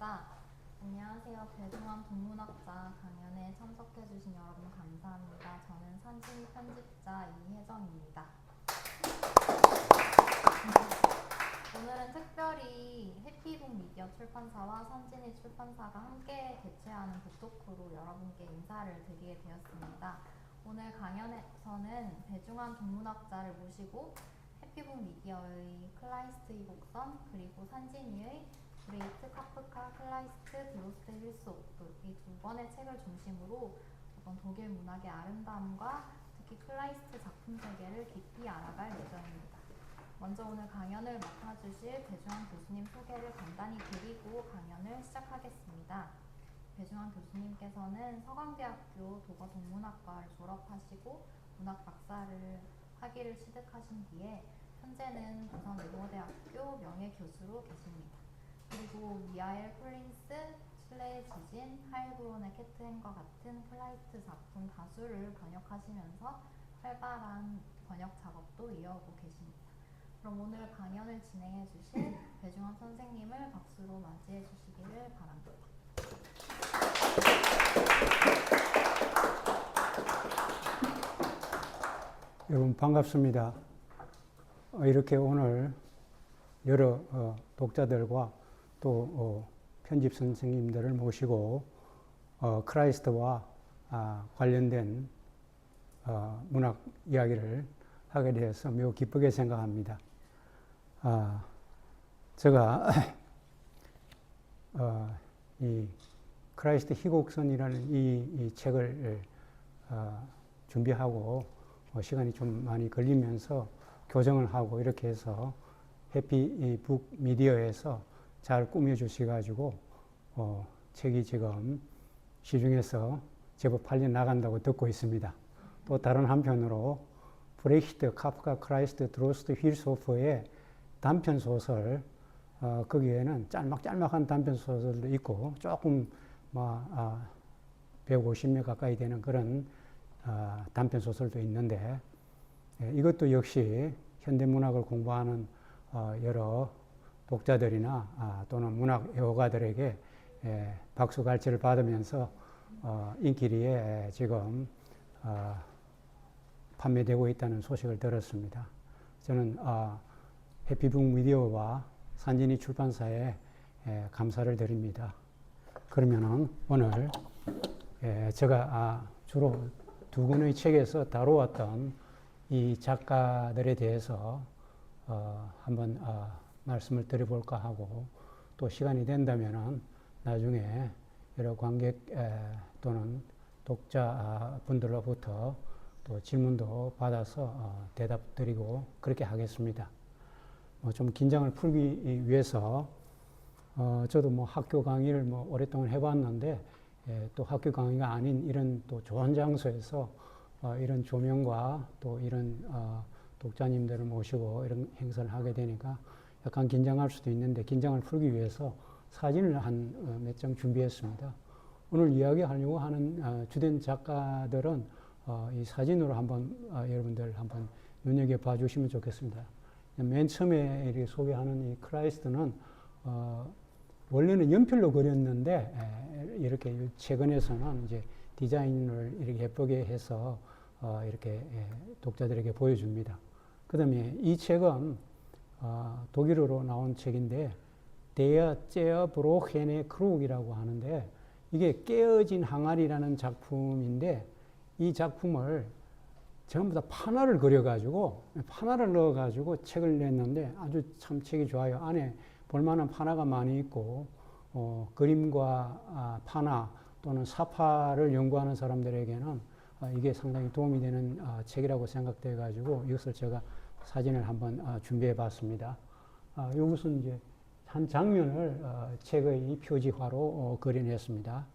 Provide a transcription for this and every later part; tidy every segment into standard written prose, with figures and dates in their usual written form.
시작하겠습니다. 안녕하세요. 배종환 동문학자 강연에 참석해주신 여러분 감사합니다. 저는 산신이 편집자 이혜정입니다. 오늘은 특별히 해피북 미디어 출판사와 산진이 출판사가 함께 개최하는 북토크로 여러분께 인사를 드리게 되었습니다. 오늘 강연에서는 배종환 동문학자를 모시고 해피북 미디어의 클라이스트 이곡선 그리고 산진이의 브레이트 카프카 클라이스트 드로스트 힐스호프 이 두 권의 책을 중심으로 독일 문학의 아름다움과 특히 클라이스트 작품 세계를 깊이 알아갈 예정입니다. 먼저 오늘 강연을 맡아주실 배종환 교수님 소개를 간단히 드리고 강연을 시작하겠습니다. 배종환 교수님께서는 서강대학교 도거동문학과를 졸업하시고 문학 박사를 학위를 취득하신 뒤에 현재는 부산외고대학교 명예교수로 계십니다. 그리고 미하엘 콜린스, 칠레의 지진, 하일브론의 캐트햄과 같은 클라이스트 작품 다수를 번역하시면서 활발한 번역 작업도 이어오고 계십니다. 그럼 오늘 강연을 진행해 주실 배종환 선생님을 박수로 맞이해 주시기를 바랍니다. 여러분 반갑습니다. 이렇게 오늘 여러 독자들과 또 편집 선생님들을 모시고 크라이스트와 관련된 문학 이야기를 하게 되어서 매우 기쁘게 생각합니다. 제가 이 크라이스트 희곡선이라는 이 책을 준비하고 시간이 좀 많이 걸리면서 교정을 하고 이렇게 해서 해피북 미디어에서 잘 꾸며주셔가지고 책이 지금 시중에서 제법 팔려 나간다고 듣고 있습니다. 또 다른 한편으로 브레히트 카프카 클라이스트 드로스트 힐스호프의 단편 소설 거기에는 짤막짤막한 단편 소설도 있고 조금 150명 가까이 되는 그런 단편 소설도 있는데 이것도 역시 현대문학을 공부하는 여러 독자들이나 또는 문학 애호가들에게 박수갈채를 받으면서 인기리에 지금 판매되고 있다는 소식을 들었습니다. 저는 해피북 미디어와 산진이 출판사에 감사를 드립니다. 그러면은 오늘 제가 주로 두 권의 책에서 다루었던 이 작가들에 대해서 한번 말씀을 드려볼까 하고 또 시간이 된다면은 나중에 여러 관객 또는 독자분들로부터 또 질문도 받아서 대답드리고 그렇게 하겠습니다. 좀 긴장을 풀기 위해서 저도 학교 강의를 오랫동안 해봤는데 또 학교 강의가 아닌 이런 또 좋은 장소에서 이런 조명과 또 이런 독자님들을 모시고 이런 행사를 하게 되니까 약간 긴장할 수도 있는데 긴장을 풀기 위해서 사진을 한 몇 장 준비했습니다. 오늘 이야기하려고 하는 주된 작가들은 이 사진으로 한번 여러분들 한번 눈여겨봐 주시면 좋겠습니다. 맨 처음에 이렇게 소개하는 이 크라이스트는 원래는 연필로 그렸는데 이렇게 최근에서는 이제 디자인을 이렇게 예쁘게 해서 이렇게 독자들에게 보여줍니다. 그 다음에 이 책은 독일어로 나온 책인데 데어 제어브로헨의 크룩이라고 하는데 이게 깨어진 항아리라는 작품인데 이 작품을 전부 다 판화를 그려가지고 판화를 넣어가지고 책을 냈는데 아주 참 책이 좋아요. 안에 볼만한 판화가 많이 있고 그림과 판화 또는 사파를 연구하는 사람들에게는 이게 상당히 도움이 되는 책이라고 생각돼 가지고 이것을 제가 사진을 한번 준비해 봤습니다. 이것은 이제 한 장면을 책의 표지화로 그려냈습니다.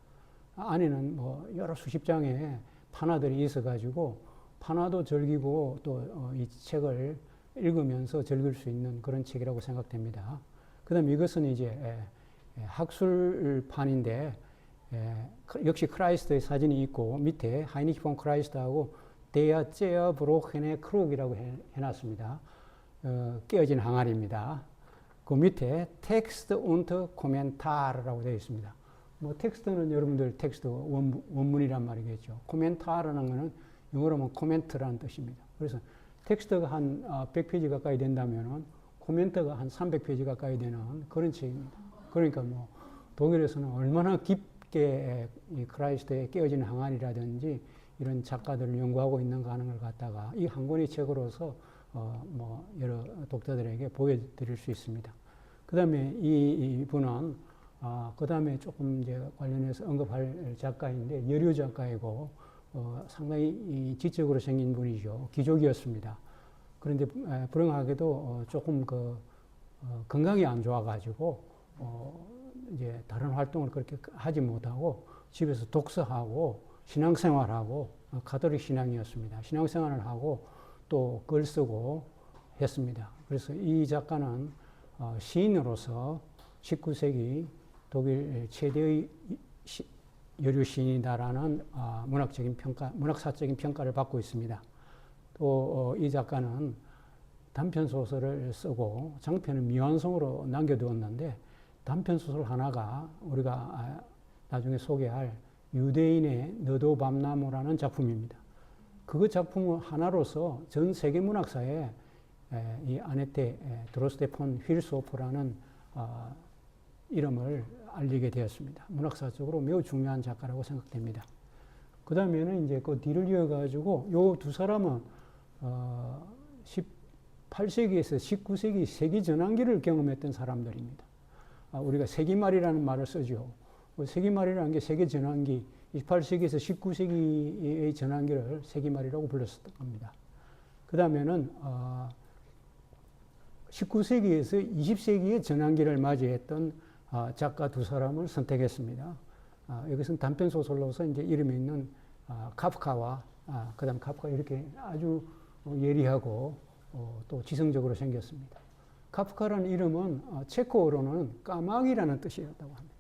안에는 여러 수십 장의 판화들이 있어 가지고 판화도 즐기고 또 이 책을 읽으면서 즐길 수 있는 그런 책이라고 생각됩니다. 그 다음에 이것은 이제 학술판인데 역시 크라이스트의 사진이 있고 밑에 하이니히 폰 크라이스트하고 데어 제어브로헨의 크룩이라고 해놨습니다. 깨어진 항아리입니다. 그 밑에 텍스트 und Kommentar라고 되어 있습니다. 뭐 텍스트는 여러분들 텍스트 원문이란 말이겠죠. 코멘타르라는 거는 영어로 하면 코멘트라는 뜻입니다. 그래서 텍스트가 한 100페이지 가까이 된다면은 코멘트가 한 300페이지 가까이 되는 그런 책입니다. 그러니까 뭐 독일에서는 얼마나 깊게 이 크라이스트에 깨어진 항아리라든지 이런 작가들을 연구하고 있는가 하는 걸 갖다가 이 한 권의 책으로서 뭐 여러 독자들에게 보여드릴 수 있습니다. 그 다음에 이분은 그 다음에 조금 이제 관련해서 언급할 작가인데 여류 작가이고 상당히 지적으로 생긴 분이죠. 귀족이었습니다. 그런데 불행하게도 조금 건강이 안 좋아가지고 이제 다른 활동을 그렇게 하지 못하고 집에서 독서하고 신앙생활하고 가톨릭 신앙이었습니다. 신앙생활을 하고 또 글 쓰고 했습니다. 그래서 이 작가는 시인으로서 19세기 독일 최대의 여류 시인이다라는 문학사적인 평가를 받고 있습니다. 또 이 작가는 단편 소설을 쓰고 장편은 미완성으로 남겨두었는데 단편 소설 하나가 우리가 나중에 소개할 유대인의 너도 밤나무라는 작품입니다. 그 작품 하나로서 전 세계 문학사에 이 아네테 드로스테 폰 휠스호프라는 이름을 알리게 되었습니다. 문학사적으로 매우 중요한 작가라고 생각됩니다. 그 다음에는 이제 그 뒤를 이어가지고 요 두 사람은 18세기에서 19세기 세기 전환기를 경험했던 사람들입니다. 우리가 세기말이라는 말을 쓰죠. 세기말이라는 게 세계 전환기, 18세기에서 19세기의 전환기를 세기말이라고 불렀었던 겁니다. 그 다음에는 19세기에서 20세기의 전환기를 맞이했던 작가 두 사람을 선택했습니다. 여기서는 단편 소설로서 이제 이름이 있는 카프카와 그다음 카프카 이렇게 아주 예리하고 또 지성적으로 생겼습니다. 카프카라는 이름은 체코어로는 까마귀라는 뜻이었다고 합니다.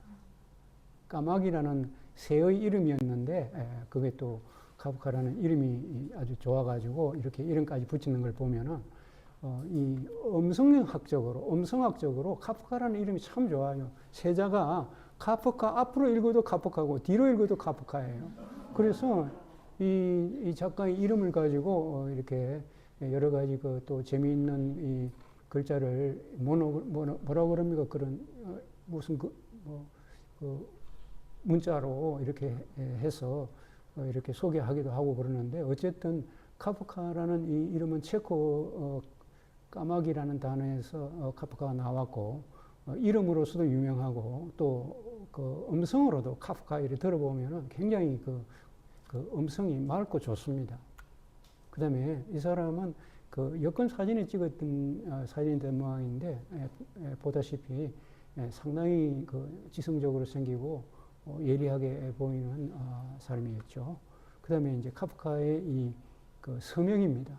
까마귀라는 새의 이름이었는데 그게 또 카프카라는 이름이 아주 좋아가지고 이렇게 이름까지 붙이는 걸 보면은 이 음성학적으로 카프카라는 이름이 참 좋아요. 세자가 카프카 앞으로 읽어도 카프카고 뒤로 읽어도 카프카예요. 그래서 이 작가의 이름을 가지고 이렇게 여러 가지 또 재미있는 이 글자를 뭐라고 그럽니까? 그런 무슨 문자로 이렇게 해서 이렇게 소개하기도 하고 그러는데 어쨌든 카프카라는 이 이름은 체코 까마귀라는 단어에서 카프카가 나왔고 이름으로서도 유명하고 또 그 음성으로도 카프카 이렇게 들어보면은 굉장히 그 음성이 맑고 좋습니다. 그 다음에 이 사람은 그 여권 사진에 찍었던 사진인 모양인데 보다시피 상당히 그 지성적으로 생기고 예리하게 보이는 사람이었죠. 그 다음에 이제 카프카의 이 그 서명입니다.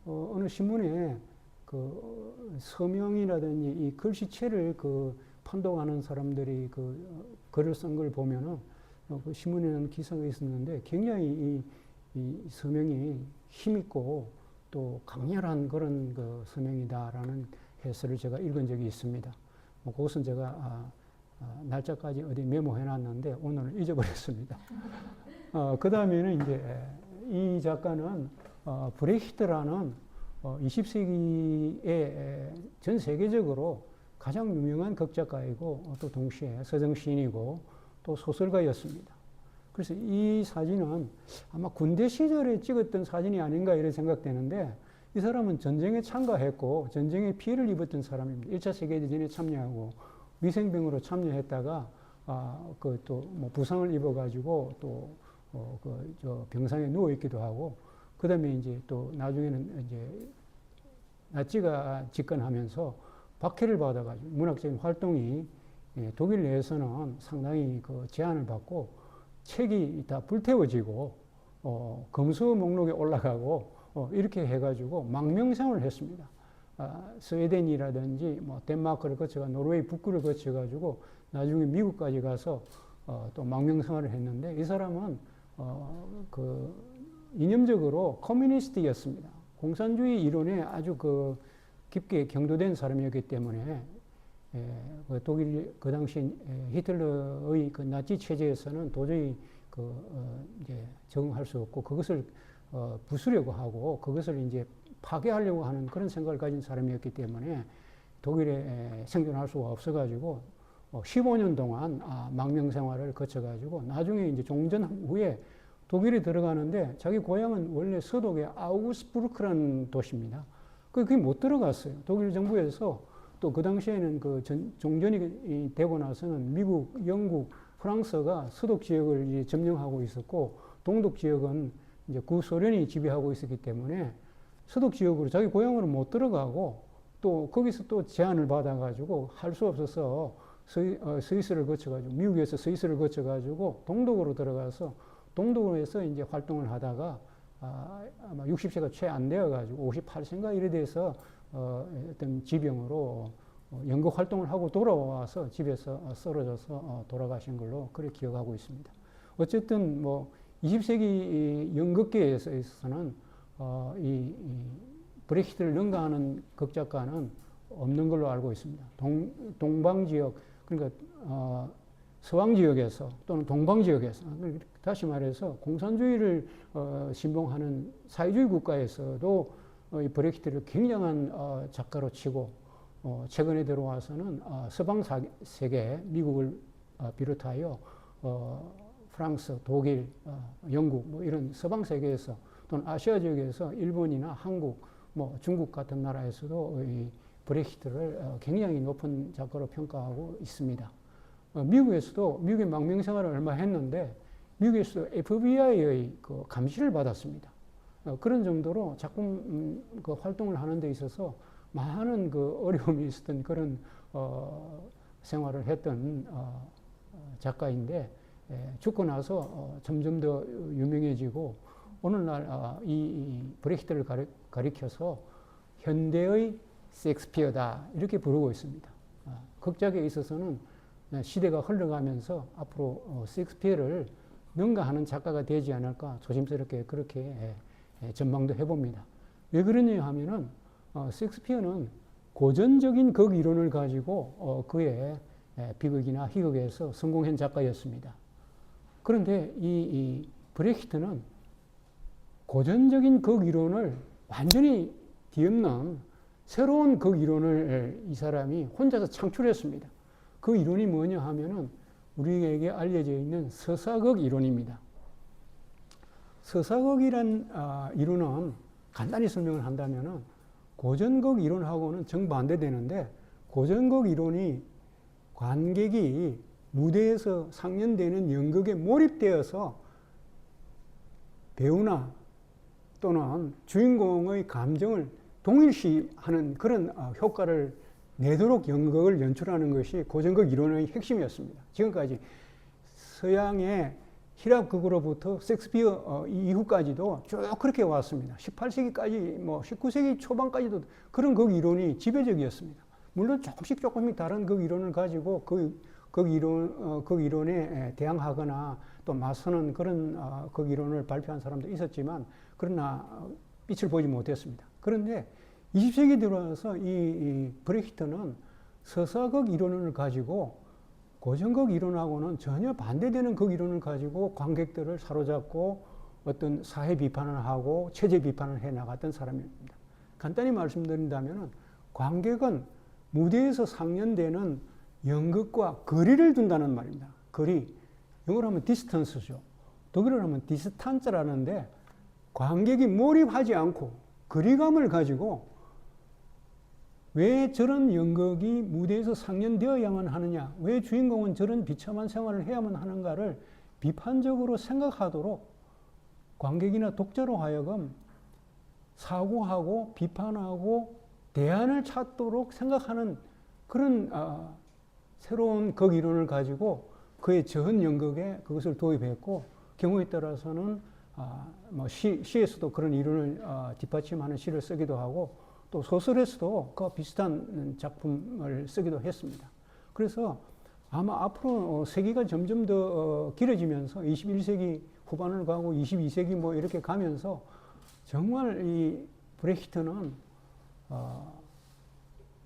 어느 신문에 그 서명이라든지 이 글씨체를 판독하는 사람들이 글을 쓴 걸 보면은 그 신문에는 기사가 있었는데 굉장히 이 서명이 힘있고 또 강렬한 그런 서명이다라는 해설을 제가 읽은 적이 있습니다. 그것은 제가 날짜까지 어디 메모해 놨는데 오늘은 잊어버렸습니다. 그 다음에는 이제 이 작가는 브레히트라는 20세기에 전 세계적으로 가장 유명한 극작가이고 또 동시에 서정시인이고 또 소설가였습니다. 그래서 이 사진은 아마 군대 시절에 찍었던 사진이 아닌가 이런 생각되는데 이 사람은 전쟁에 참가했고 전쟁에 피해를 입었던 사람입니다. 1차 세계대전에 참여하고 위생병으로 참여했다가 또 뭐 부상을 입어가지고 또 병상에 누워 있기도 하고 그 다음에 이제 또 나중에는 이제 나치가 집권하면서 박해를 받아가지고 문학적인 활동이 독일 내에서는 상당히 제한을 받고 책이 다 불태워지고 검수 목록에 올라가고 이렇게 해가지고 망명생활을 했습니다. 스웨덴이라든지 뭐 덴마크를 거쳐가 노르웨이 북부를 거쳐가지고 나중에 미국까지 가서 또 망명생활을 했는데 이 사람은 이념적으로 커뮤니스트였습니다. 공산주의 이론에 아주 깊게 경도된 사람이었기 때문에 그 독일 그 당시 히틀러의 그 나치 체제에서는 도저히 이제 적응할 수 없고 그것을 부수려고 하고 그것을 이제 파괴하려고 하는 그런 생각을 가진 사람이었기 때문에 독일에 생존할 수가 없어가지고 15년 동안 망명 생활을 거쳐가지고 나중에 이제 종전 후에 독일에 들어가는데 자기 고향은 원래 서독의 아우구스부르크라는 도시입니다. 그게 못 들어갔어요. 독일 정부에서 또 그 당시에는 그 종전이 되고 나서는 미국, 영국, 프랑스가 서독 지역을 이제 점령하고 있었고 동독 지역은 이제 구소련이 지배하고 있었기 때문에 서독 지역으로 자기 고향으로 못 들어가고 또 거기서 또 제한을 받아가지고 할 수 없어서 스위스를 거쳐가지고 미국에서 스위스를 거쳐가지고 동독으로 들어가서 동독에서 이제 활동을 하다가 아마 60세가 채 안 되어가지고 58세인가 이래 돼서 어떤 지병으로 연극 활동을 하고 돌아와서 집에서 쓰러져서 돌아가신 걸로 그렇게 기억하고 있습니다. 어쨌든 뭐 20세기 연극계에서 있어서는 이 브렉시트를 능가하는 극작가는 없는 걸로 알고 있습니다. 동방 지역 그러니까 서방 지역에서 또는 동방 지역에서 다시 말해서 공산주의를 신봉하는 사회주의 국가에서도 이 브렉시트를 굉장한 작가로 치고 최근에 들어와서는 서방 세계 미국을 비롯하여 프랑스, 독일, 영국 뭐 이런 서방 세계에서 또는 아시아 지역에서 일본이나 한국, 뭐 중국 같은 나라에서도 이 브렉시트를 굉장히 높은 작가로 평가하고 있습니다. 미국에서도 미국의 망명 생활을 얼마 했는데 미국에서도 FBI의 그 감시를 받았습니다. 그런 정도로 작품 그 활동을 하는 데 있어서 많은 그 어려움이 있었던 그런 생활을 했던 작가인데 죽고 나서 점점 더 유명해지고 오늘날 이 브렉시트를 가리켜서 현대의 셰익스피어다 이렇게 부르고 있습니다. 극작에 있어서는 시대가 흘러가면서 앞으로 셰익스피어를 능가하는 작가가 되지 않을까 조심스럽게 그렇게 전망도 해봅니다. 왜 그러냐 하면은 셰익스피어는 고전적인 극 이론을 가지고 그의 비극이나 희극에서 성공한 작가였습니다. 그런데 이 브렉시트는 고전적인 극 이론을 완전히 뒤엎는 새로운 극 이론을 이 사람이 혼자서 창출했습니다. 그 이론이 뭐냐 하면은 우리에게 알려져 있는 서사극 이론입니다. 서사극이란 이론은 간단히 설명을 한다면은 고전극 이론하고는 정반대되는데 고전극 이론이 관객이 무대에서 상연되는 연극에 몰입되어서 배우나 또는 주인공의 감정을 동일시하는 그런 효과를 내도록 연극을 연출하는 것이 고전극 이론의 핵심이었습니다. 지금까지 서양의 히랍극으로부터 셰익스피어 이후까지도 쭉 그렇게 왔습니다. 18세기까지 뭐 19세기 초반까지도 그런 극 이론이 지배적이었습니다. 물론 조금씩 다른 극 이론을 가지고 극 이론에 대항하거나 또 맞서는 그런 극 이론을 발표한 사람도 있었지만 그러나 빛을 보지 못했습니다. 그런데 20세기 들어와서 이 브렉시트는 서사극 이론을 가지고 고전극 이론하고는 전혀 반대되는 극 이론을 가지고 관객들을 사로잡고 어떤 사회 비판을 하고 체제 비판을 해 나갔던 사람입니다. 간단히 말씀드린다면 관객은 무대에서 상연되는 연극과 거리를 둔다는 말입니다. 거리. 영어로 하면 디스턴스죠. 독일어로 하면 디스탄츠라는데 관객이 몰입하지 않고 거리감을 가지고 왜 저런 연극이 무대에서 상연되어야만 하느냐, 왜 주인공은 저런 비참한 생활을 해야만 하는가를 비판적으로 생각하도록 관객이나 독자로 하여금 사고하고 비판하고 대안을 찾도록 생각하는 그런 새로운 극 이론을 가지고 그의 전 연극에 그것을 도입했고 경우에 따라서는 뭐 시에서도 그런 이론을 뒷받침하는 시를 쓰기도 하고 또 소설에서도 그 비슷한 작품을 쓰기도 했습니다. 그래서 아마 앞으로 세기가 점점 더 길어지면서 21세기 후반을 가고 22세기 뭐 이렇게 가면서 정말 이 브렉시트는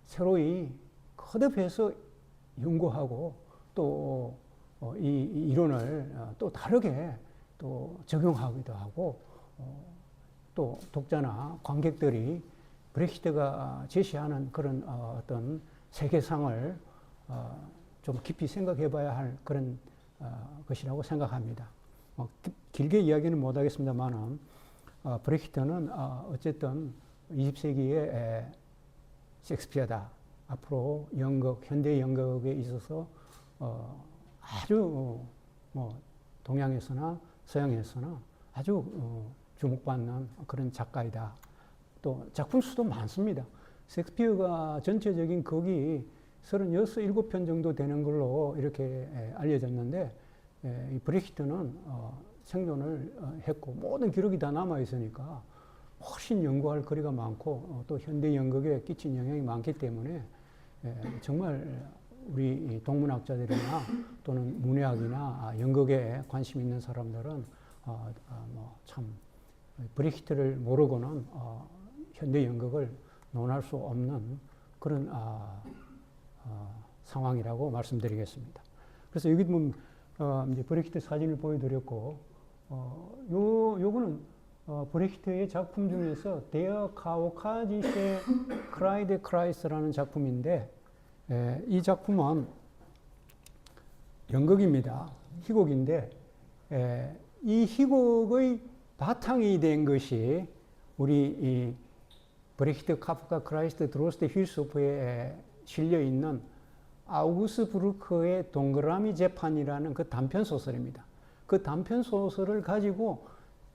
새로이 허접해서 연구하고 또 이 이론을 또 다르게 또 적용하기도 하고 또 독자나 관객들이 브렉시트가 제시하는 그런 어떤 세계상을 좀 깊이 생각해 봐야 할 그런 것이라고 생각합니다. 길게 이야기는 못 하겠습니다만은 브렉시트는 어쨌든 20세기의 셰익스피어다. 앞으로 연극, 현대 연극에 있어서 아주 동양에서나 서양에서나 아주 주목받는 그런 작가이다. 또 작품 수도 많습니다. 셰익스피어가 전체적인 극이 36, 7편 정도 되는 걸로 이렇게 알려졌는데 이 브렉시트는 생존을 했고 모든 기록이 다 남아 있으니까 훨씬 연구할 거리가 많고 또 현대 연극에 끼친 영향이 많기 때문에 정말 우리 동문학자들이나 또는 문예학이나 연극에 관심 있는 사람들은 참 브렉시트를 모르고는 현대 연극을 논할 수 없는 그런 상황이라고 말씀드리겠습니다. 그래서 여기 보면 이제 브렉시트 사진을 보여드렸고 요거는 브렉시트의 작품 중에서 데어 카우카지시의 크라이드 크라이스라는 작품인데 이 작품은 연극입니다. 희곡인데 이 희곡의 바탕이 된 것이 우리 이 브렉시트, 카프카, 크라이스트, 드로스트, 힐스호프에 실려 있는 아우구스 브루크의 동그라미 재판이라는 그 단편 소설입니다. 그 단편 소설을 가지고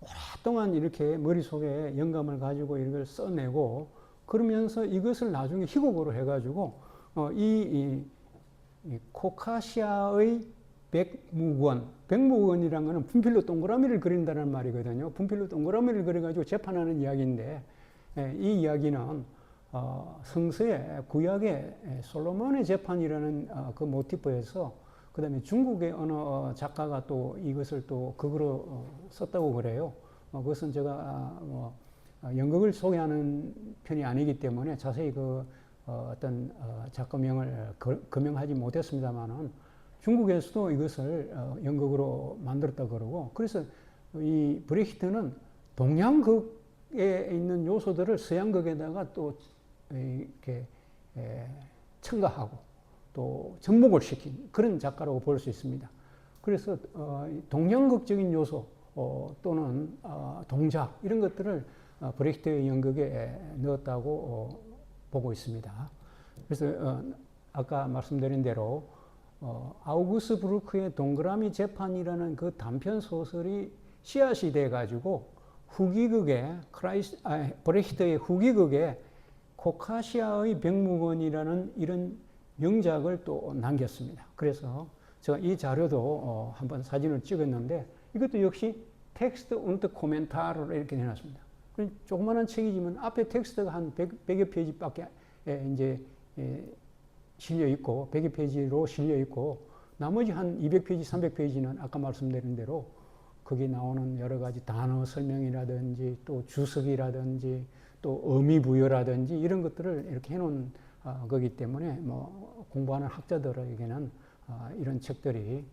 오랫동안 이렇게 머릿속에 영감을 가지고 이걸 써내고 그러면서 이것을 나중에 희곡으로 해가지고 이 코카시아의 백무원이라는 것은 분필로 동그라미를 그린다는 말이거든요. 분필로 동그라미를 그려가지고 재판하는 이야기인데 이 이야기는 성서의 구약의 솔로몬의 재판이라는 그 모티프에서 그 다음에 중국의 어느 작가가 또 이것을 또 극으로 썼다고 그래요. 그것은 제가 연극을 소개하는 편이 아니기 때문에 자세히 그 어떤 작가명을 거명하지 못했습니다만은 중국에서도 이것을 연극으로 만들었다 그러고 그래서 이 브렉시트는 동양극에 있는 요소들을 서양극에다가 또 이렇게 첨가하고 또 접목을 시킨 그런 작가라고 볼 수 있습니다. 그래서 동양극적인 요소 또는 동작 이런 것들을 브렉시트의 연극에 넣었다고 보고 있습니다. 그래서 아까 말씀드린 대로 아우구스 브루크의 동그라미 재판이라는 그 단편 소설이 씨앗이 돼 가지고 후기극에 브렉시트의 후기극에 코카시아의 백무원이라는 이런 명작을 또 남겼습니다. 그래서 제가 이 자료도 한번 사진을 찍었는데 이것도 역시 텍스트 und 코멘타르로 이렇게 해놨습니다. 조그마한 책이지만 앞에 텍스트가 한 100여 페이지밖에 이제 실려 있고 100여 페이지로 실려 있고 나머지 한 200페이지, 300페이지는 아까 말씀드린 대로 거기 나오는 여러 가지 단어 설명이라든지 또 주석이라든지 또 의미 부여라든지 이런 것들을 이렇게 해놓은 거기 때문에 뭐 공부하는 학자들에게는 이런 책들이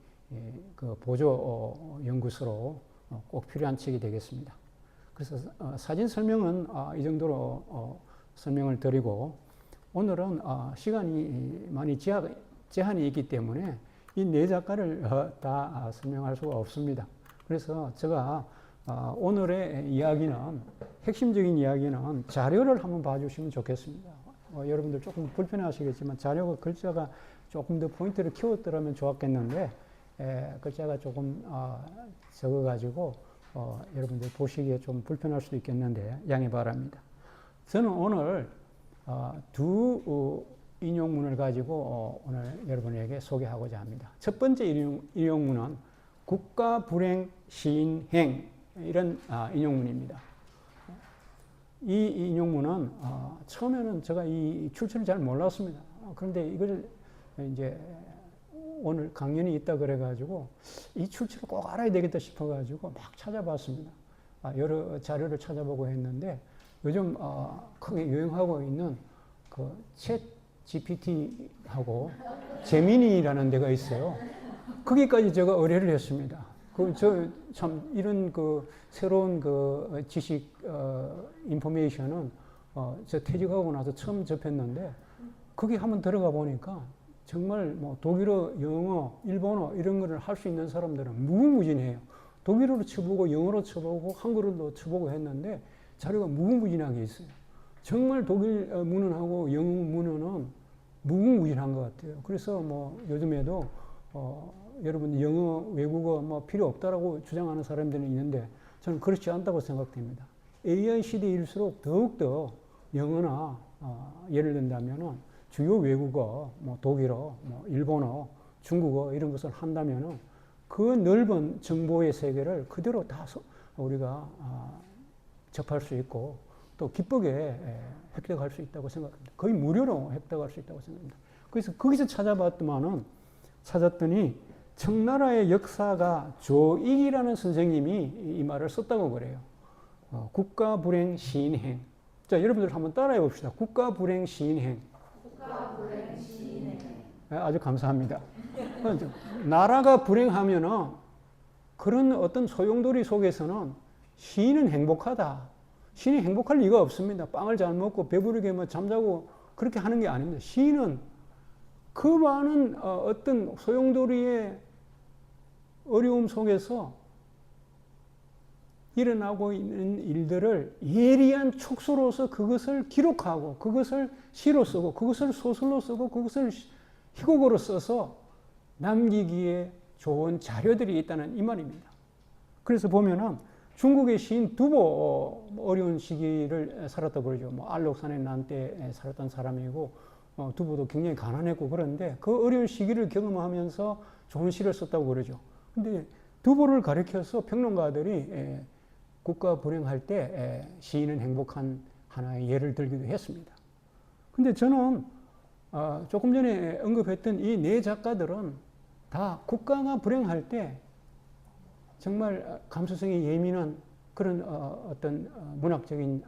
그 보조 연구서로 꼭 필요한 책이 되겠습니다. 그래서 사진 설명은 이 정도로 설명을 드리고 오늘은 시간이 많이 제한이 있기 때문에 이 네 작가를 다 설명할 수가 없습니다. 그래서 제가 오늘의 이야기는 핵심적인 이야기는 자료를 한번 봐주시면 좋겠습니다. 여러분들 조금 불편하시겠지만 자료가 글자가 조금 더 포인트를 키웠더라면 좋았겠는데 글자가 조금 적어가지고 여러분들 보시기에 좀 불편할 수도 있겠는데 양해 바랍니다. 저는 오늘 두 인용문을 가지고 오늘 여러분에게 소개하고자 합니다. 첫 번째 인용문은 국가 불행 시인행 이런 인용문입니다. 이 인용문은 처음에는 제가 이 출처를 잘 몰랐습니다. 그런데 이걸 이제 오늘 강연이 있다 그래가지고 이 출처를 꼭 알아야 되겠다 싶어가지고 막 찾아봤습니다. 여러 자료를 찾아보고 했는데 요즘 크게 유행하고 있는 그 챗 GPT하고 제미니라는 데가 있어요. 거기까지 제가 의뢰를 했습니다. 저 참 이런 그 새로운 그 지식 인포메이션은 저 퇴직하고 나서 처음 접했는데 거기 한번 들어가 보니까 정말 뭐 독일어, 영어, 일본어 이런 거를 할 수 있는 사람들은 무궁무진해요. 독일어로 쳐보고 영어로 쳐보고 한글로 쳐보고 했는데 자료가 무궁무진하게 있어요. 정말 독일 문헌하고 영어 문헌은 무궁무진한 것 같아요. 그래서 뭐 요즘에도 여러분 영어, 외국어 뭐 필요 없다라고 주장하는 사람들이 있는데 저는 그렇지 않다고 생각됩니다. AI 시대일수록 더욱더 영어나 예를 든다면은 주요 외국어, 뭐 독일어, 뭐 일본어, 중국어 이런 것을 한다면은 그 넓은 정보의 세계를 그대로 다 우리가 접할 수 있고 또 기쁘게 획득할 수 있다고 생각합니다. 거의 무료로 획득할 수 있다고 생각합니다. 그래서 거기서 찾았더니 청나라의 역사가 조익이라는 선생님이 이 말을 썼다고 그래요. 국가 불행 시인행. 자, 여러분들 한번 따라해 봅시다. 국가 불행 시인행. 국가 불행 시인행. 아주 감사합니다. 나라가 불행하면은 그런 어떤 소용돌이 속에서는 시인은 행복하다. 시인이 행복할 리가 없습니다. 빵을 잘 먹고 배부르게 뭐 잠자고 그렇게 하는 게 아닙니다. 시인은 그 많은 어떤 소용돌이의 어려움 속에서 일어나고 있는 일들을 예리한 촉수로서 그것을 기록하고 그것을 시로 쓰고 그것을 소설로 쓰고 그것을 희곡으로 써서 남기기에 좋은 자료들이 있다는 이 말입니다. 그래서 보면은 중국의 시인 두보 어려운 시기를 살았다고 그러죠. 뭐 알록산의 난 때 살았던 사람이고 두보도 굉장히 가난했고 그런데 그 어려운 시기를 경험하면서 좋은 시를 썼다고 그러죠. 근데 두보를 가리켜서 평론가들이 국가 불행할 때 시인은 행복한 하나의 예를 들기도 했습니다. 근데 저는 조금 전에 언급했던 이 네 작가들은 다 국가가 불행할 때 정말 감수성이 예민한 그런 어떤 문학적인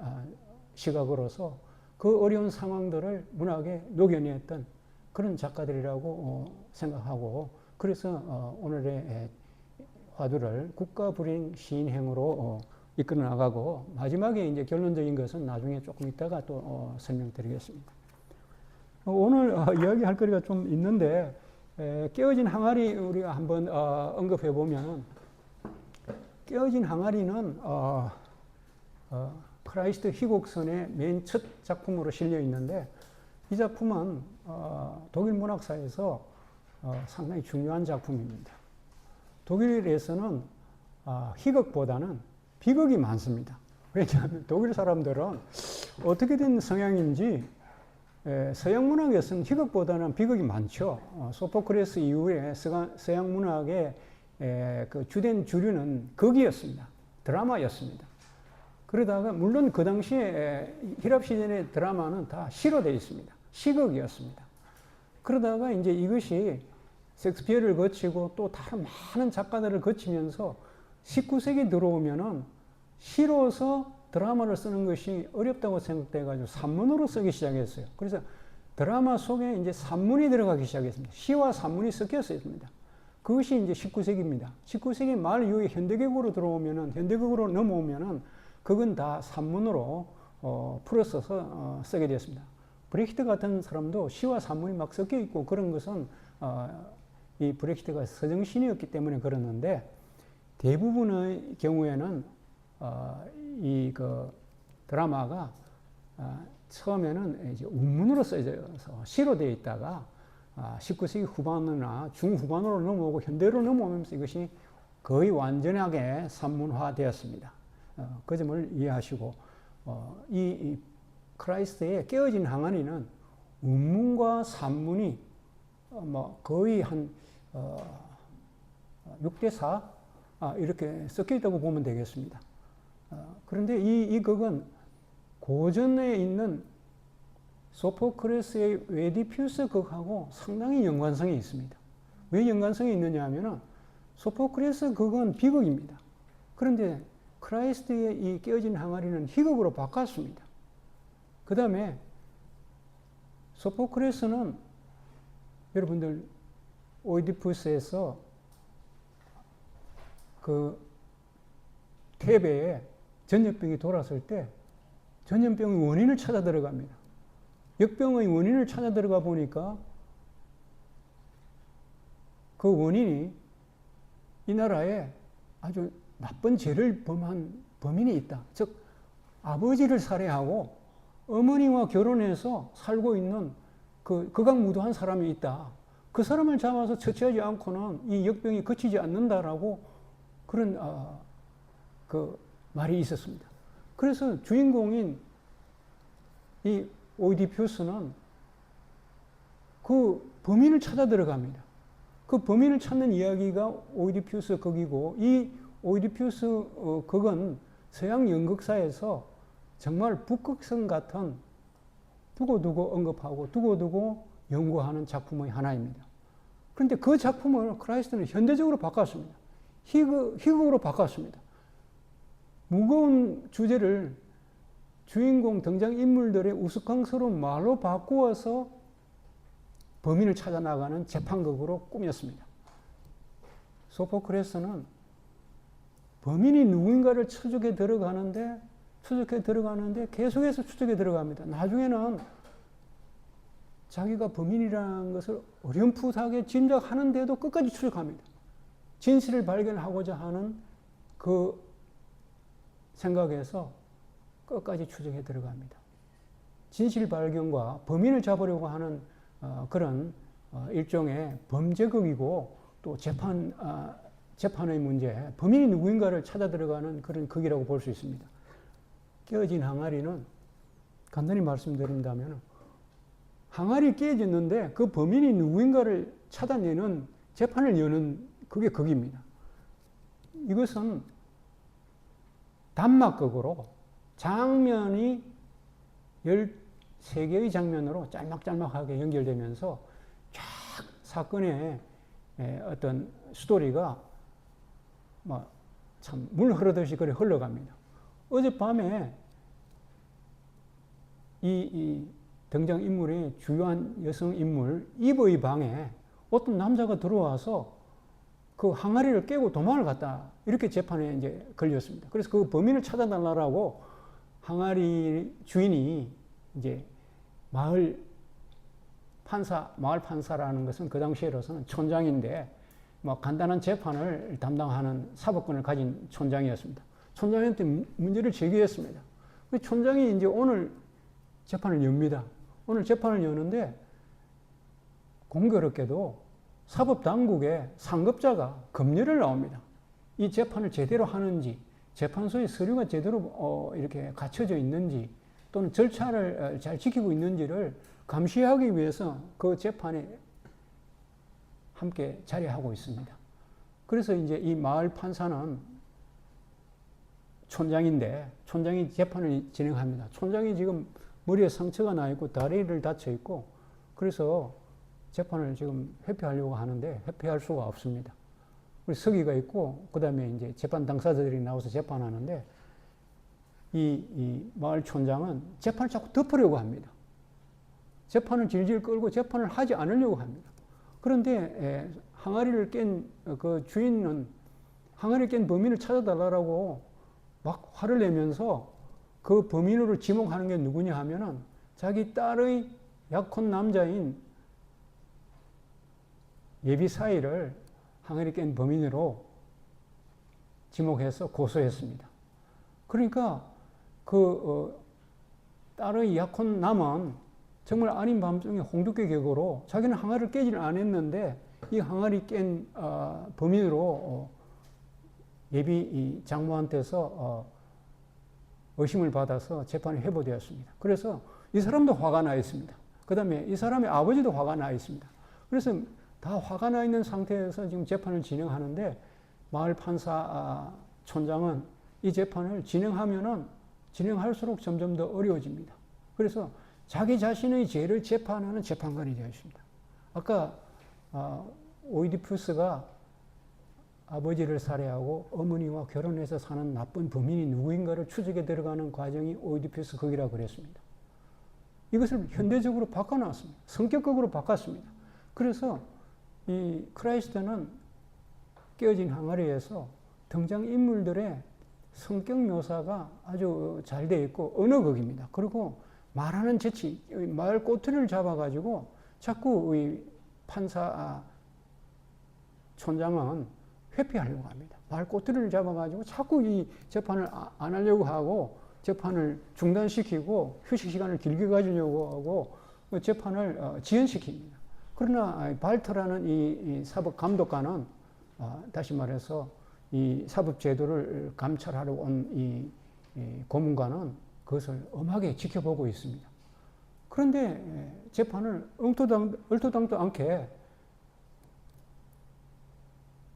시각으로서 그 어려운 상황들을 문학에 녹여냈던 그런 작가들이라고 생각하고 그래서 오늘의 화두를 국가 불행 시인행으로 이끌어 나가고 마지막에 이제 결론적인 것은 나중에 조금 있다가 또 설명드리겠습니다. 오늘 이야기할 거리가 좀 있는데 깨어진 항아리 우리가 한번 언급해 보면 깨어진 항아리는 크라이스트 희곡선의 맨 첫 작품으로 실려 있는데 이 작품은 독일 문학사에서 상당히 중요한 작품입니다. 독일에서는 희극보다는 비극이 많습니다. 왜냐하면 독일 사람들은 어떻게 된 성향인지 서양 문학에서는 희극보다는 비극이 많죠. 소포크레스 이후에 서양 문학의 그 주된 주류는 극이었습니다. 드라마였습니다. 그러다가 물론 그 당시에 히랍 시대의 드라마는 다 시로 되어 있습니다. 시극이었습니다. 그러다가 이제 이것이 셰익스피어를 거치고 또 다른 많은 작가들을 거치면서 19세기 들어오면은 시로서 드라마를 쓰는 것이 어렵다고 생각돼가지고 산문으로 쓰기 시작했어요. 그래서 드라마 속에 이제 산문이 들어가기 시작했습니다. 시와 산문이 섞여서 있습니다. 그것이 이제 19세기입니다. 19세기 말 이후에 현대극으로 들어오면은, 현대극으로 넘어오면은, 그건 다 산문으로 풀어서서 쓰게 되었습니다. 브렉히트 같은 사람도 시와 산문이 막 섞여 있고 그런 것은 이 브렉히트가 서정신이었기 때문에 그러는데 대부분의 경우에는 이 그 드라마가 처음에는 이제 운문으로 써져서 시로 되어 있다가 19세기 후반이나 중후반으로 넘어오고 현대로 넘어오면서 이것이 거의 완전하게 산문화되었습니다. 그 점을 이해하시고 이 크라이스트의 깨어진 항아리는 운문과 산문이 뭐 거의 한 6대 4 이렇게 섞여 있다고 보면 되겠습니다. 그런데 이 극은 고전에 있는 소포크레스의 외디피우스 극하고 상당히 연관성이 있습니다. 왜 연관성이 있느냐 하면은 소포크레스 극은 비극입니다. 그런데 크라이스트의 이 깨어진 항아리는 희극으로 바꿨습니다. 그 다음에 소포크레스는 여러분들 오이디푸스에서 그 테베에 전염병이 돌았을 때 전염병의 원인을 찾아 들어갑니다. 역병의 원인을 찾아 들어가 보니까 그 원인이 이 나라에 아주 나쁜 죄를 범한 범인이 있다. 즉 아버지를 살해하고 어머니와 결혼해서 살고 있는 그 극악무도한 사람이 있다. 그 사람을 잡아서 처치하지 않고는 이 역병이 그치지 않는다라고 그런 그 말이 있었습니다. 그래서 주인공인 이 오이디푸스는 그 범인을 찾아 들어갑니다. 그 범인을 찾는 이야기가 오이디푸스 극이고, 이 오이디푸스 극은 서양 연극사에서 정말 북극성 같은 두고두고 언급하고 두고두고 연구하는 작품의 하나입니다. 그런데 그 작품을 크라이스트는 현대적으로 바꿨습니다. 희극으로 바꿨습니다. 무거운 주제를 주인공 등장인물들의 우스꽝스러운 말로 바꾸어서 범인을 찾아 나가는 재판극으로 꾸몄습니다. 소포크레스는 범인이 누구인가를 추적해 들어가는데 계속해서 추적해 들어갑니다. 나중에는 자기가 범인이라는 것을 어렴풋하게 짐작하는데도 끝까지 추적합니다. 진실을 발견하고자 하는 그 생각에서 끝까지 추적해 들어갑니다. 진실 발견과 범인을 잡으려고 하는 그런 일종의 범죄극이고, 또 재판의 문제, 범인이 누구인가를 찾아 들어가는 그런 극이라고 볼 수 있습니다. 깨어진 항아리는 간단히 말씀드린다면, 항아리 깨졌는데 그 범인이 누구인가를 찾아내는 재판을 여는 그게 극입니다. 이것은 단막극으로 장면이 13개의 장면으로 짤막짤막하게 연결되면서 쫙 사건의 어떤 스토리가 참 물 흐르듯이 그래 흘러갑니다. 어젯밤에 이 등장인물이 주요한 여성인물 이브의 방에 어떤 남자가 들어와서 그 항아리를 깨고 도망을 갔다. 이렇게 재판에 이제 걸렸습니다. 그래서 그 범인을 찾아달라고 항아리 주인이 이제 마을 판사라는 것은 그 당시에로서는 촌장인데, 뭐 간단한 재판을 담당하는 사법권을 가진 촌장이었습니다. 촌장한테 문제를 제기했습니다. 촌장이 이제 오늘 재판을 엽니다. 오늘 재판을 여는데 공교롭게도 사법당국의 상급자가 검열을 나옵니다. 이 재판을 제대로 하는지, 재판소의 서류가 제대로 이렇게 갖춰져 있는지, 또는 절차를 잘 지키고 있는지를 감시하기 위해서 그 재판에 함께 자리하고 있습니다. 그래서 이제 이 마을 판사는 촌장인데, 촌장이 재판을 진행합니다. 촌장이 지금 머리에 상처가 나 있고 다리를 다쳐 있고, 그래서 재판을 지금 회피하려고 하는데 회피할 수가 없습니다. 우리 서기가 있고, 그 다음에 이제 재판 당사자들이 나와서 재판하는데, 이 마을 촌장은 재판을 자꾸 덮으려고 합니다. 재판을 질질 끌고 재판을 하지 않으려고 합니다. 그런데 항아리를 깬 그 주인은 항아리를 깬 범인을 찾아달라고 막 화를 내면서 그 범인으로 지목하는 게 누구냐 하면은 자기 딸의 약혼 남자인 예비사이를 항아리 깬 범인으로 지목해서 고소했습니다. 그러니까 그 딸의 약혼 남은 정말 아닌 밤중에 홍두깨 격으로 자기는 항아리를 깨지는 않았는데 이 항아리 깬 범인으로 예비 장모한테서 의심을 받아서 재판이 회부되었습니다. 그래서 이 사람도 화가 나 있습니다. 그 다음에 이 사람의 아버지도 화가 나 있습니다. 그래서 다 화가 나 있는 상태에서 지금 재판을 진행하는데, 마을 판사 촌장은 이 재판을 진행할수록 점점 더 어려워집니다. 그래서 자기 자신의 죄를 재판하는 재판관이 되어 있습니다. 아까 오이디푸스가 아버지를 살해하고 어머니와 결혼해서 사는 나쁜 범인이 누구인가를 추적에 들어가는 과정이 오이디푸스 극이라고 그랬습니다. 이것을 현대적으로 바꿔놨습니다. 성격극으로 바꿨습니다. 그래서 이 크라이스트는 깨어진 항아리에서 등장인물들의 성격 묘사가 아주 잘 되어 있고 언어극입니다. 그리고 말하는 재치, 말 꼬투리를 잡아가지고 자꾸 이 판사 촌장은 회피하려고 합니다. 말 꼬투리를 잡아가지고 자꾸 이 재판을 안 하려고 하고 재판을 중단시키고 휴식 시간을 길게 가지려고 하고 재판을 지연시킵니다. 그러나 발터라는 이 사법 감독관은 다시 말해서 이 사법 제도를 감찰하러 온 이 고문관은 그것을 엄하게 지켜보고 있습니다. 그런데 재판을 얼토당도 않게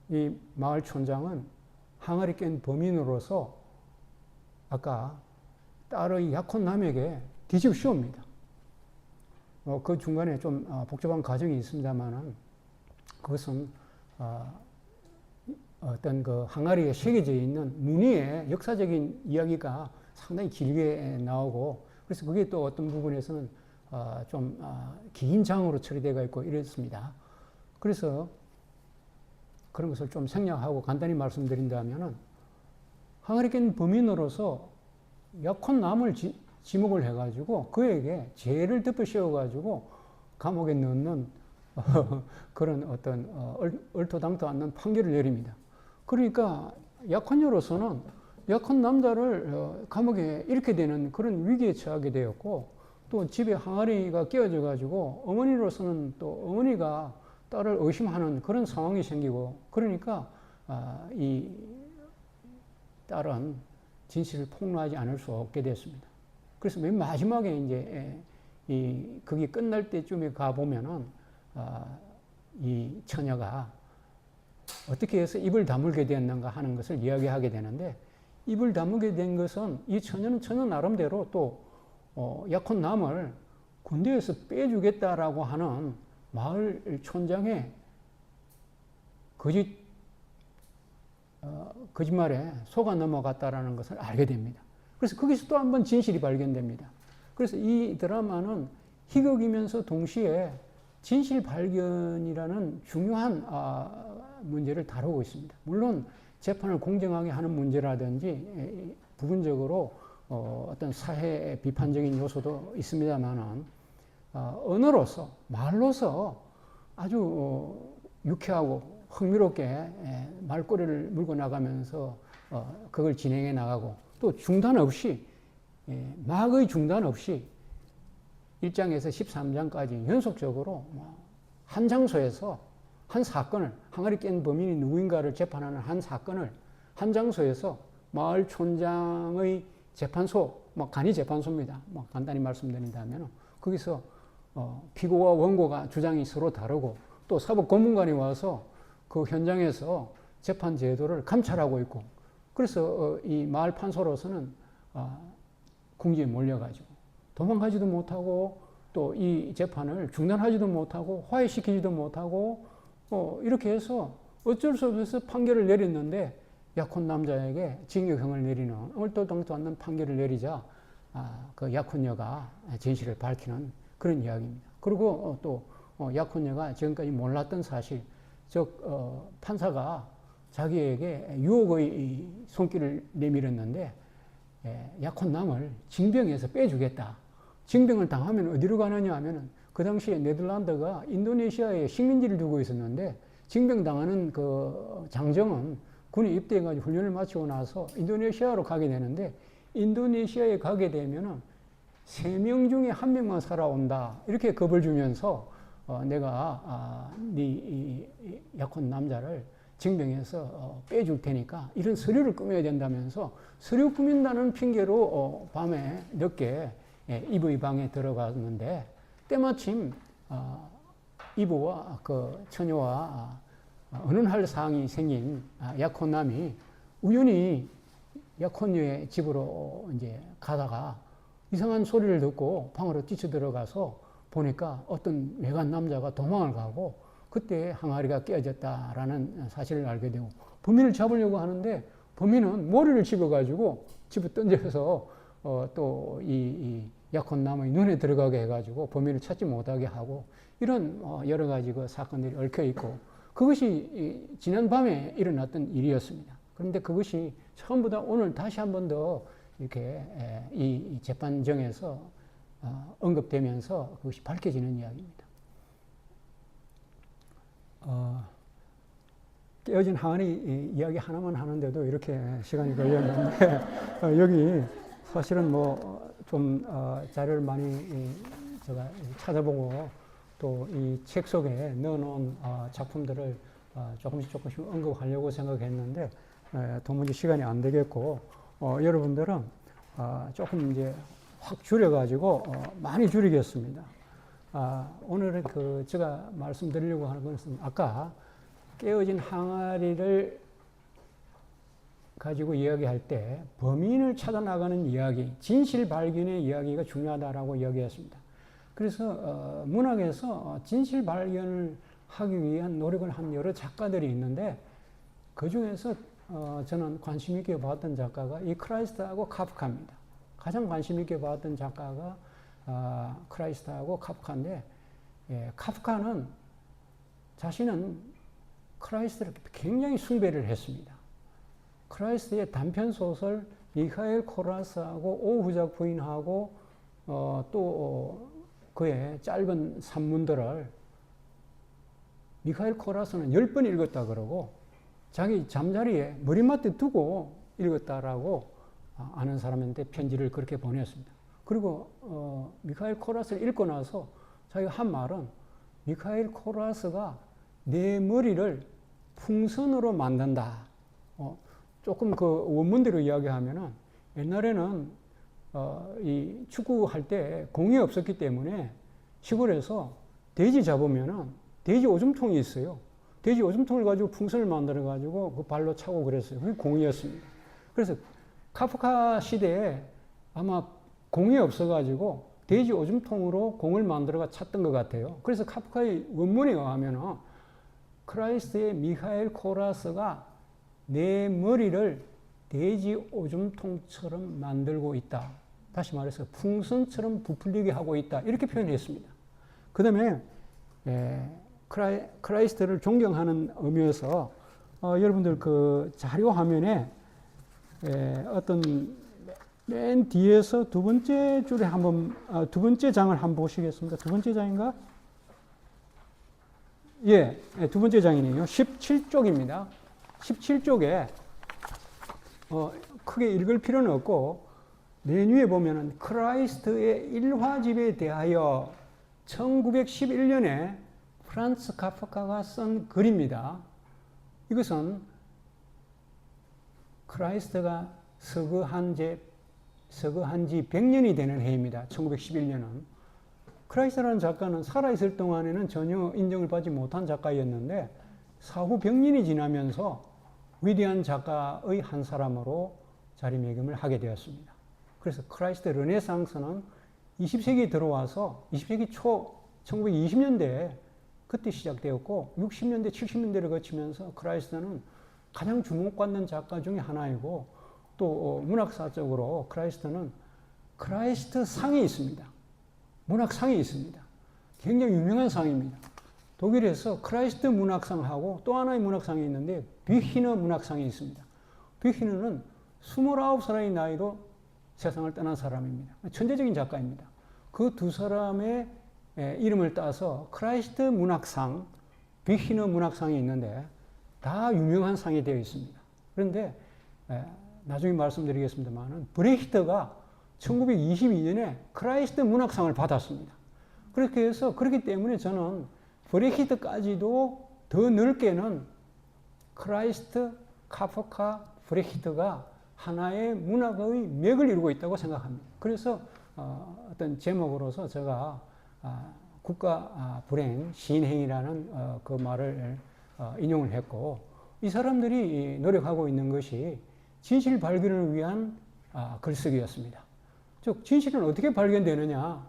이 마을 촌장은 항아리 깬 범인으로서 아까 딸의 약혼 남에게 뒤집어 씌웁니다. 그 중간에 좀 복잡한 과정이 있습니다만은 그것은 어떤 그 항아리에 새겨져 있는 무늬의 역사적인 이야기가 상당히 길게 나오고 그래서 그게 또 어떤 부분에서는 좀 긴 장으로 처리되어 있고 이랬습니다. 그래서 그런 것을 좀 생략하고 간단히 말씀드린다면은 항아리 깬 범인으로서 약혼남을 지목을 해가지고 그에게 죄를 덮어 씌워가지고 감옥에 넣는 그런 어떤 얼토당토 않는 판결을 내립니다. 그러니까 약혼녀로서는 약혼 남자를 감옥에 잃게 되는 그런 위기에 처하게 되었고 또 집에 항아리가 끼어져 가지고 어머니로서는 또 어머니가 딸을 의심하는 그런 상황이 생기고 그러니까 이 딸은 진실을 폭로하지 않을 수 없게 됐습니다. 그래서 맨 마지막에 이제 이 그게 끝날 때쯤에 가 보면은 이 처녀가 어떻게 해서 입을 다물게 되었는가 하는 것을 이야기하게 되는데 입을 다물게 된 것은 이 처녀는 처녀 나름대로 또 약혼남을 군대에서 빼주겠다라고 하는 마을 촌장의 거짓말에 속아 넘어갔다라는 것을 알게 됩니다. 그래서 거기서 또 한 번 진실이 발견됩니다. 그래서 이 드라마는 희극이면서 동시에 진실 발견이라는 중요한 문제를 다루고 있습니다. 물론 재판을 공정하게 하는 문제라든지 부분적으로 어떤 사회 비판적인 요소도 있습니다만은 언어로서 말로서 아주 유쾌하고 흥미롭게 말꼬리를 물고 나가면서 그걸 진행해 나가고 또 중단 없이 막의 중단 없이 1장에서 13장까지 연속적으로 한 장소에서 한 사건을 항아리 깬 범인이 누구인가를 재판하는 한 사건을 한 장소에서 마을 촌장의 재판소, 간이 재판소입니다. 간단히 말씀드린다면 거기서 피고와 원고가 주장이 서로 다르고 또 사법 고문관이 와서 그 현장에서 재판 제도를 감찰하고 있고 그래서 이 마을 판소로서는 궁지에 몰려가지고 도망가지도 못하고 또 이 재판을 중단하지도 못하고 화해시키지도 못하고 이렇게 해서 어쩔 수 없어서 판결을 내렸는데 약혼 남자에게 징역형을 내리는 얼토당토 않는 판결을 내리자 그 약혼녀가 진실을 밝히는 그런 이야기입니다. 그리고 또 약혼녀가 지금까지 몰랐던 사실, 즉 판사가 자기에게 유혹의 손길을 내밀었는데 약혼남을 징병해서 빼주겠다. 징병을 당하면 어디로 가느냐 하면은 그 당시에 네덜란드가 인도네시아에 식민지를 두고 있었는데 징병 당하는 그 장정은 군에 입대해가지고 훈련을 마치고 나서 인도네시아로 가게 되는데 인도네시아에 가게 되면은 3명 중에 1명만 살아온다. 이렇게 겁을 주면서 내가 네 약혼 남자를 징병해서 빼줄 테니까 이런 서류를 꾸며야 된다면서 서류 꾸민다는 핑계로 밤에 늦게 이브의 방에 들어갔는데 때마침 이브와 그 처녀와 언혼할 사항이 생긴 약혼남이 우연히 약혼녀의 집으로 이제 가다가 이상한 소리를 듣고 방으로 뛰쳐 들어가서 보니까 어떤 외간 남자가 도망을 가고 그때 항아리가 깨어졌다라는 사실을 알게 되고 범인을 잡으려고 하는데 범인은 머리를 집어가지고 집어 던져서 또 이 약혼 남의 눈에 들어가게 해가지고 범인을 찾지 못하게 하고 이런 여러 가지 그 사건들이 얽혀 있고 그것이 지난 밤에 일어났던 일이었습니다. 그런데 그것이 처음보다 오늘 다시 한 번 더 이렇게 이 재판정에서 언급되면서 그것이 밝혀지는 이야기입니다. 깨어진 항아리 이야기 하나만 하는데도 이렇게 시간이 걸렸는데 여기 사실은 뭐 좀 자료를 많이 제가 찾아보고 또 이 책 속에 넣어놓은 작품들을 조금씩 언급하려고 생각했는데 도무지 시간이 안 되겠고 여러분들은 조금 이제 확 줄여가지고 많이 줄이겠습니다. 오늘은 제가 말씀드리려고 하는 것은 아까 깨어진 항아리를 가지고 이야기할 때 범인을 찾아나가는 이야기, 진실 발견의 이야기가 중요하다라고 이야기했습니다. 그래서 문학에서 진실 발견을 하기 위한 노력을 한 여러 작가들이 있는데 그 중에서 저는 관심 있게 봤던 작가가 이 크라이스트하고 카프카입니다. 가장 관심 있게 봤던 작가가 크라이스트하고 카프카인데 카프카는 자신은 크라이스트를 굉장히 숭배를 했습니다. 크라이스트의 단편소설 미카엘 코라스하고 오후작 부인하고 또 그의 짧은 산문들을 미카엘 코라스는 10번 읽었다 그러고 자기 잠자리에 머리맡에 두고 읽었다라고 아는 사람한테 편지를 그렇게 보냈습니다. 그리고 미카엘 코라스를 읽고 나서 자기가 한 말은 미카엘 코라스가 내 머리를 풍선으로 만든다. 조금 그 원문대로 이야기하면은 옛날에는 이 축구할 때 공이 없었기 때문에 시골에서 돼지 잡으면은 돼지 오줌통이 있어요. 돼지 오줌통을 가지고 풍선을 만들어 가지고 그 발로 차고 그랬어요. 그게 공이었습니다. 그래서 카프카 시대에 아마 공이 없어 가지고 돼지 오줌통으로 공을 만들어가 찼던 것 같아요. 그래서 카프카의 원문에 의하면은 크라이스트의 미하엘 코라스가 내 머리를 돼지 오줌통처럼 만들고 있다. 다시 말해서 풍선처럼 부풀리게 하고 있다. 이렇게 표현했습니다. 그 다음에 크라이스트를 존경하는 의미에서 여러분들 그 자료 화면에 어떤 맨 뒤에서 두 번째 줄에 한번 두 번째 장을 한번 보시겠습니다. 두 번째 장인가? 예, 두 번째 장이네요. 17쪽입니다. 17쪽에 크게 읽을 필요는 없고 맨 위에 보면은 크라이스트의 일화집에 대하여 1911년에 프란츠 카프카가 쓴 글입니다. 이것은 크라이스트가 서거한 지 100년이 되는 해입니다. 1911년은. 크라이스트라는 작가는 살아있을 동안에는 전혀 인정을 받지 못한 작가였는데 사후 100년이 지나면서 위대한 작가의 한 사람으로 자리매김을 하게 되었습니다. 그래서 크라이스트 르네상스는 20세기에 들어와서 20세기 초 1920년대에 그때 시작되었고 60년대, 70년대를 거치면서 크라이스트는 가장 주목받는 작가 중에 하나이고 또 문학사적으로 크라이스트는 크라이스트 상이 있습니다. 문학상이 있습니다. 굉장히 유명한 상입니다. 독일에서 크라이스트 문학상하고 또 하나의 문학상이 있는데 뷔히너 문학상이 있습니다. 뷔히너는 29살의 나이로 세상을 떠난 사람입니다. 천재적인 작가입니다. 그 두 사람의 이름을 따서 크라이스트 문학상, 뷔히너 문학상이 있는데 다 유명한 상이 되어 있습니다. 그런데 나중에 말씀드리겠습니다만 브레히트가 1922년에 크라이스트 문학상을 받았습니다. 그렇게 해서 그렇기 때문에 저는 브레히트까지도 더 넓게는 크라이스트, 카프카, 브레히트가 하나의 문학의 맥을 이루고 있다고 생각합니다. 그래서 어떤 제목으로서 제가 국가 불행 시인행이라는 그 말을 인용을 했고 이 사람들이 노력하고 있는 것이 진실 발견을 위한 글쓰기였습니다. 즉 진실은 어떻게 발견되느냐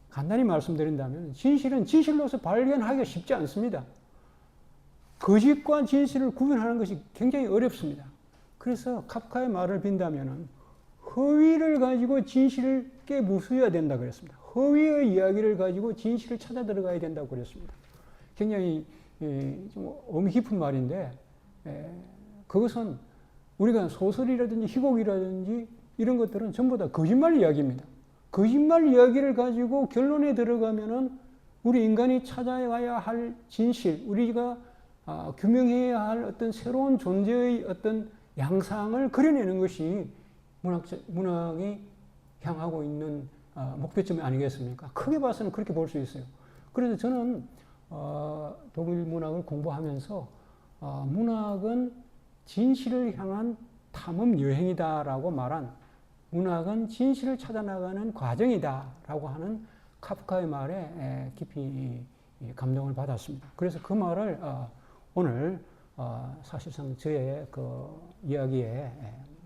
간단히 말씀드린다면 진실은 진실로서 발견하기가 쉽지 않습니다. 거짓과 진실을 구분하는 것이 굉장히 어렵습니다. 그래서 카프카의 말을 빈다면 허위를 가지고 진실을 깨부수어야 된다 그랬습니다. 허위의 이야기를 가지고 진실을 찾아 들어가야 된다고 그랬습니다. 굉장히 좀 의미 깊은 말인데 그것은 우리가 소설이라든지 희곡이라든지 이런 것들은 전부 다 거짓말 이야기입니다. 거짓말 이야기를 가지고 결론에 들어가면은 우리 인간이 찾아와야 할 진실, 우리가 규명해야 할 어떤 새로운 존재의 어떤 양상을 그려내는 것이 문학이 향하고 있는 목표점이 아니겠습니까? 크게 봐서는 그렇게 볼 수 있어요. 그래서 저는 독일 문학을 공부하면서 문학은 진실을 향한 탐험 여행이다라고 말한 문학은 진실을 찾아나가는 과정이다라고 하는 카프카의 말에 깊이 감동을 받았습니다. 그래서 그 말을 오늘 사실상 저의 그 이야기의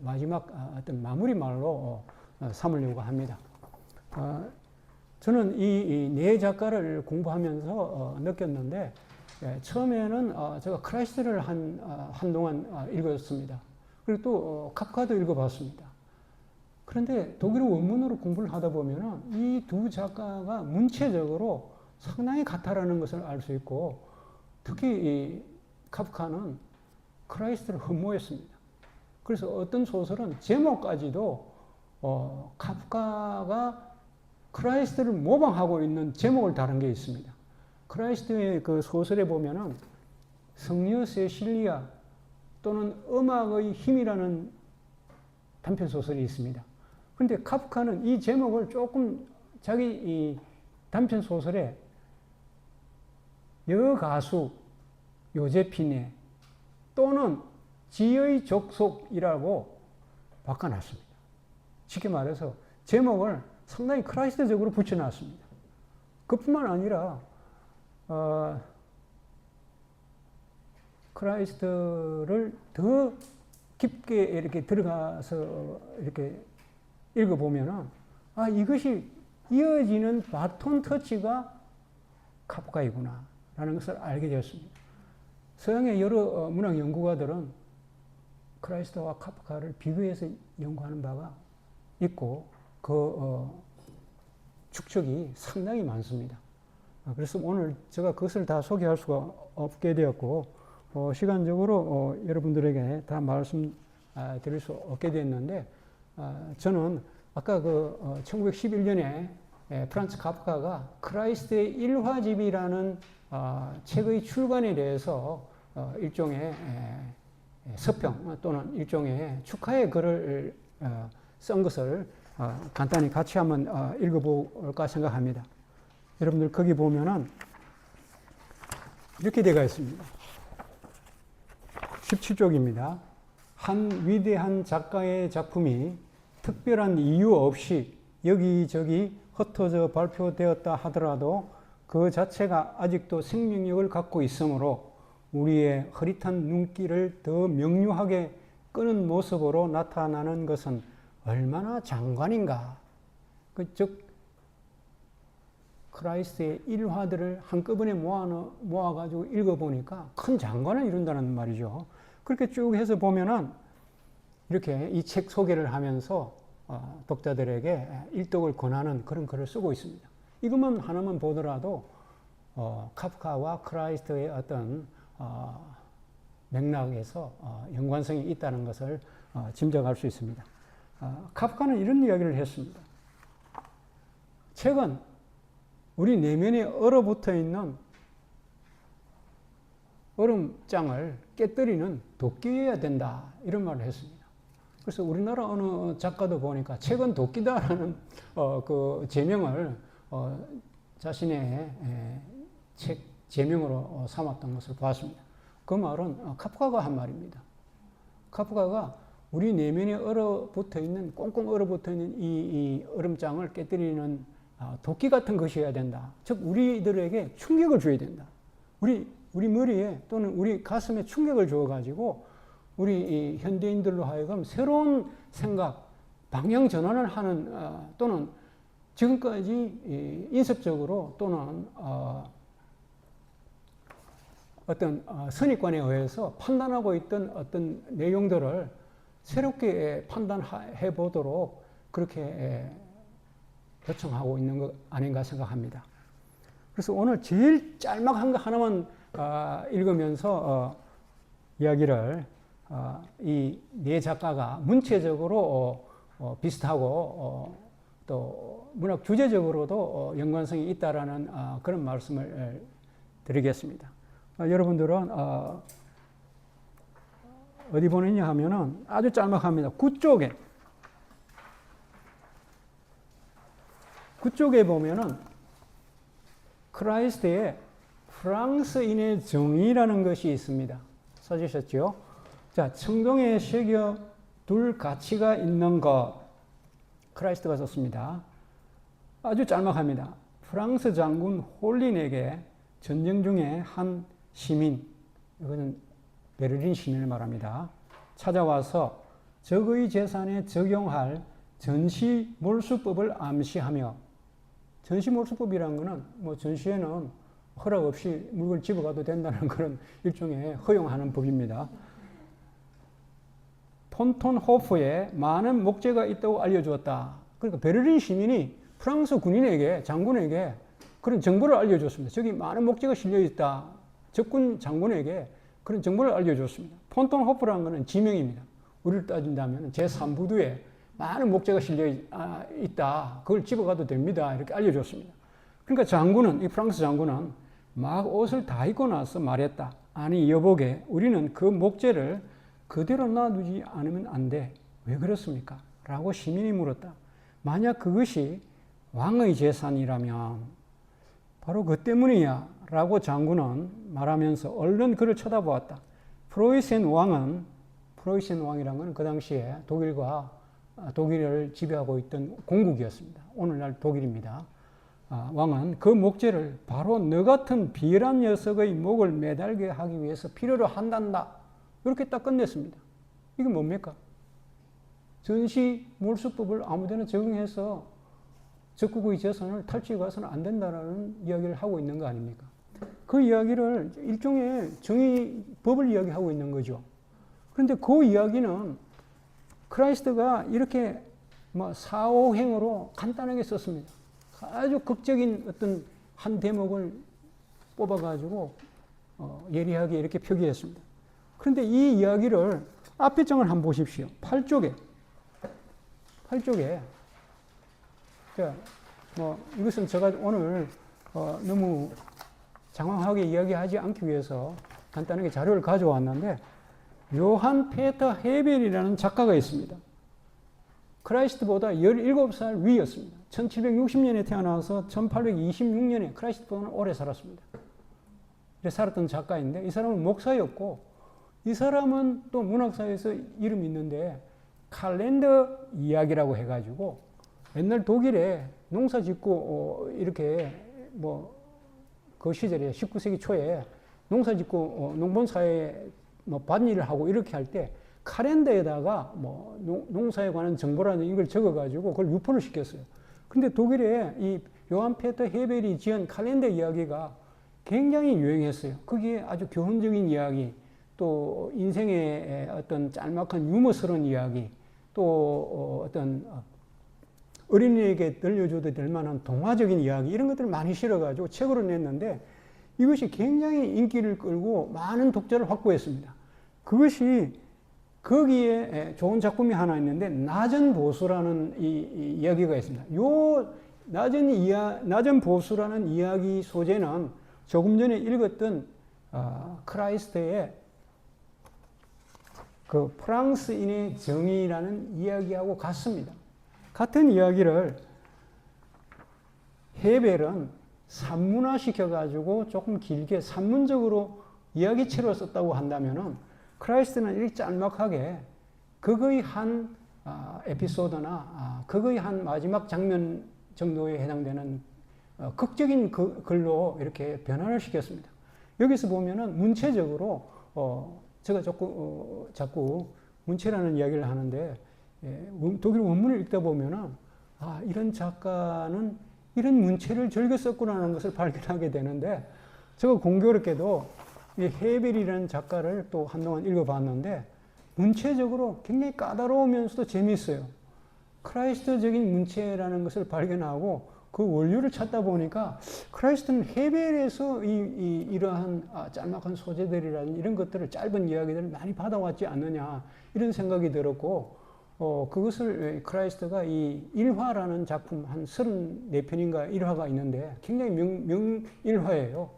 마지막 어떤 마무리 말로 삼으려고 합니다. 저는 이 네 작가를 공부하면서 느꼈는데 처음에는 제가 크라이스트를 한동안 읽었습니다. 그리고 또 카프카도 읽어봤습니다. 그런데 독일어 원문으로 공부를 하다 보면은 이 두 작가가 문체적으로 상당히 같다라는 것을 알 수 있고 특히 이 카프카는 크라이스트를 흠모했습니다. 그래서 어떤 소설은 제목까지도 카프카가 크라이스트를 모방하고 있는 제목을 다룬 게 있습니다. 크라이스트의 그 소설에 보면은 성녀 세실리아 또는 음악의 힘이라는 단편 소설이 있습니다. 그런데 카프카는 이 제목을 조금 자기 이 단편 소설에 여가수 요제피네 또는 지의 족속이라고 바꿔놨습니다. 쉽게 말해서 제목을 상당히 크라이스트적으로 붙여놨습니다. 그뿐만 아니라 크라이스트를 더 깊게 이렇게 들어가서 이렇게 읽어보면은 이것이 이어지는 바톤 터치가 카프카이구나 라는 것을 알게 되었습니다. 서양의 여러 문학 연구가들은 크라이스트와 카프카를 비교해서 연구하는 바가 있고 그 축적이 상당히 많습니다. 그래서 오늘 제가 그것을 다 소개할 수가 없게 되었고 시간적으로 여러분들에게 다 말씀 드릴 수 없게 됐는데 저는 아까 그 1911년에 프란츠 카프카가 크라이스트의 일화집이라는 책의 출간에 대해서 일종의 서평 또는 일종의 축하의 글을 쓴 것을 간단히 같이 한번 읽어볼까 생각합니다. 여러분들 거기 보면은 이렇게 되어 있습니다. 17쪽입니다. 한 위대한 작가의 작품이 특별한 이유 없이 여기저기 흩어져 발표되었다 하더라도 그 자체가 아직도 생명력을 갖고 있으므로 우리의 흐릿한 눈길을 더 명료하게 끄는 모습으로 나타나는 것은 얼마나 장관인가. 즉 크라이스트의 일화들을 한꺼번에 모아가지고 읽어보니까 큰 장관을 이룬다는 말이죠. 그렇게 쭉 해서 보면은 이렇게 이 책 소개를 하면서 독자들에게 일독을 권하는 그런 글을 쓰고 있습니다. 이것만 하나만 보더라도 카프카와 크라이스트의 어떤 맥락에서 연관성이 있다는 것을 짐작할 수 있습니다. 카프카는 이런 이야기를 했습니다. 책은 우리 내면에 얼어붙어 있는 얼음장을 깨뜨리는 도끼여야 된다 이런 말을 했습니다. 그래서 우리나라 어느 작가도 보니까 책은 도끼다라는 그 제명을 자신의 책 제명으로 삼았던 것을 보았습니다. 그 말은 카프카가 한 말입니다. 카프카가 우리 내면에 얼어붙어 있는 꽁꽁 얼어붙어 있는 이 얼음장을 깨뜨리는 도끼 같은 것이어야 된다. 즉 우리들에게 충격을 줘야 된다. 우리 머리에 또는 우리 가슴에 충격을 주어가지고 우리 이 현대인들로 하여금 새로운 생각, 방향 전환을 하는 또는 지금까지 인습적으로 또는 어떤 선입관에 의해서 판단하고 있던 어떤 내용들을 새롭게 판단해 보도록 그렇게 요청하고 있는 것 아닌가 생각합니다. 그래서 오늘 제일 짤막한 거 하나만 읽으면서 이야기를 이 네 작가가 문체적으로 비슷하고 또 문학 주제적으로도 연관성이 있다라는 그런 말씀을 드리겠습니다. 여러분들은 어디 보냈냐 하면은 아주 짤막합니다. 9쪽에 보면은 크라이스트의 프랑스인의 정의라는 것이 있습니다. 써주셨죠? 자, 청동에 새겨 둘 가치가 있는 것. 크라이스트가 썼습니다. 아주 짤막합니다. 프랑스 장군 홀린에게 전쟁 중에 한 시민, 이거는 베를린 시민을 말합니다. 찾아와서 적의 재산에 적용할 전시몰수법을 암시하며, 전시몰수법이라는 것은 뭐 전시회는 허락 없이 물건 집어가도 된다는 그런 일종의 허용하는 법입니다. 폰톤 호프에 많은 목재가 있다고 알려주었다. 그러니까 베를린 시민이 프랑스 군인에게, 장군에게 그런 정보를 알려줬습니다. 저기 많은 목재가 실려 있다. 적군 장군에게 그런 정보를 알려줬습니다. 폰톤 호프라는 것은 지명입니다. 우리를 따진다면 제3부두에 많은 목재가 실려 있다. 그걸 집어가도 됩니다. 이렇게 알려줬습니다. 그러니까 장군은, 이 프랑스 장군은 막 옷을 다 입고 나서 말했다. 아니, 여보게, 우리는 그 목재를 그대로 놔두지 않으면 안 돼. 왜 그렇습니까? 라고 시민이 물었다. 만약 그것이 왕의 재산이라면 바로 그 때문이야. 라고 장군은 말하면서 얼른 그를 쳐다보았다. 프로이센 왕이라는 건 그 당시에 독일을 지배하고 있던 공국이었습니다. 오늘날 독일입니다. 왕은 그 목재를 바로 너 같은 비열한 녀석의 목을 매달게 하기 위해서 필요로 한단다. 이렇게 딱 끝냈습니다. 이게 뭡니까? 전시 몰수법을 아무데나 적용해서 적국의 재산을 탈취해 가서는 안 된다라는 이야기를 하고 있는 거 아닙니까? 그 이야기를 일종의 정의법을 이야기하고 있는 거죠. 그런데 그 이야기는 크라이스트가 이렇게 사오행으로 간단하게 썼습니다. 아주 극적인 어떤 한 대목을 뽑아가지고 예리하게 이렇게 표기했습니다. 그런데 이 이야기를 앞에 장을 한번 보십시오. 8쪽에. 자, 이것은 제가 오늘 너무 장황하게 이야기하지 않기 위해서 간단하게 자료를 가져왔는데, 요한 페터 헤벨이라는 작가가 있습니다. 크라이스트보다 17살 위였습니다. 1760년에 태어나서 1826년에 크라이스트보다는 오래 살았습니다. 그래서 살았던 작가인데, 이 사람은 목사였고, 이 사람은 또 문학사에서 이름이 있는데 칼렌더 이야기라고 해가지고 옛날 독일에 농사 짓고 이렇게 그 시절에 19세기 초에 농사 짓고 농본사에 밭일을 하고 이렇게 할 때 칼렌더에다가 농사에 관한 정보라는 이걸 적어가지고 그걸 유포를 시켰어요. 근데 독일에 이 요한 페터 헤벨이 지은 칼렌더 이야기가 굉장히 유행했어요. 그게 아주 교훈적인 이야기, 또 인생의 어떤 짤막한 유머스러운 이야기, 또 어떤 어린이에게 들려줘도 될 만한 동화적인 이야기, 이런 것들을 많이 실어가지고 책으로 냈는데 이것이 굉장히 인기를 끌고 많은 독자를 확보했습니다. 그것이 거기에 좋은 작품이 하나 있는데 낮은 보수라는 이 이야기가 있습니다. 요 낮은 보수라는 이야기 소재는 조금 전에 읽었던 크라이스트의 그 프랑스인의 정의라는 이야기하고 같습니다. 같은 이야기를 헤벨은 산문화 시켜가지고 조금 길게 산문적으로 이야기체로 썼다고 한다면은 크라이스트는 이렇게 짤막하게 그거의 한 에피소드나 그거의 한 마지막 장면 정도에 해당되는 극적인 글로 이렇게 변화를 시켰습니다. 여기서 보면은 문체적으로 제가 자꾸 문체라는 이야기를 하는데 독일 원문을 읽다 보면은 이런 작가는 이런 문체를 즐겨 썼구나라는 것을 발견하게 되는데, 제가 공교롭게도 이 헤벨이라는 작가를 또 한동안 읽어봤는데 문체적으로 굉장히 까다로우면서도 재미있어요. 크라이스트적인 문체라는 것을 발견하고 그 원료를 찾다 보니까 크라이스트는 헤벨에서 이러한 짤막한 소재들이라든지 이런 것들을 짧은 이야기들을 많이 받아왔지 않느냐 이런 생각이 들었고 그것을 크라이스트가 이 일화라는 작품 한 34편인가 일화가 있는데 굉장히 명일화예요.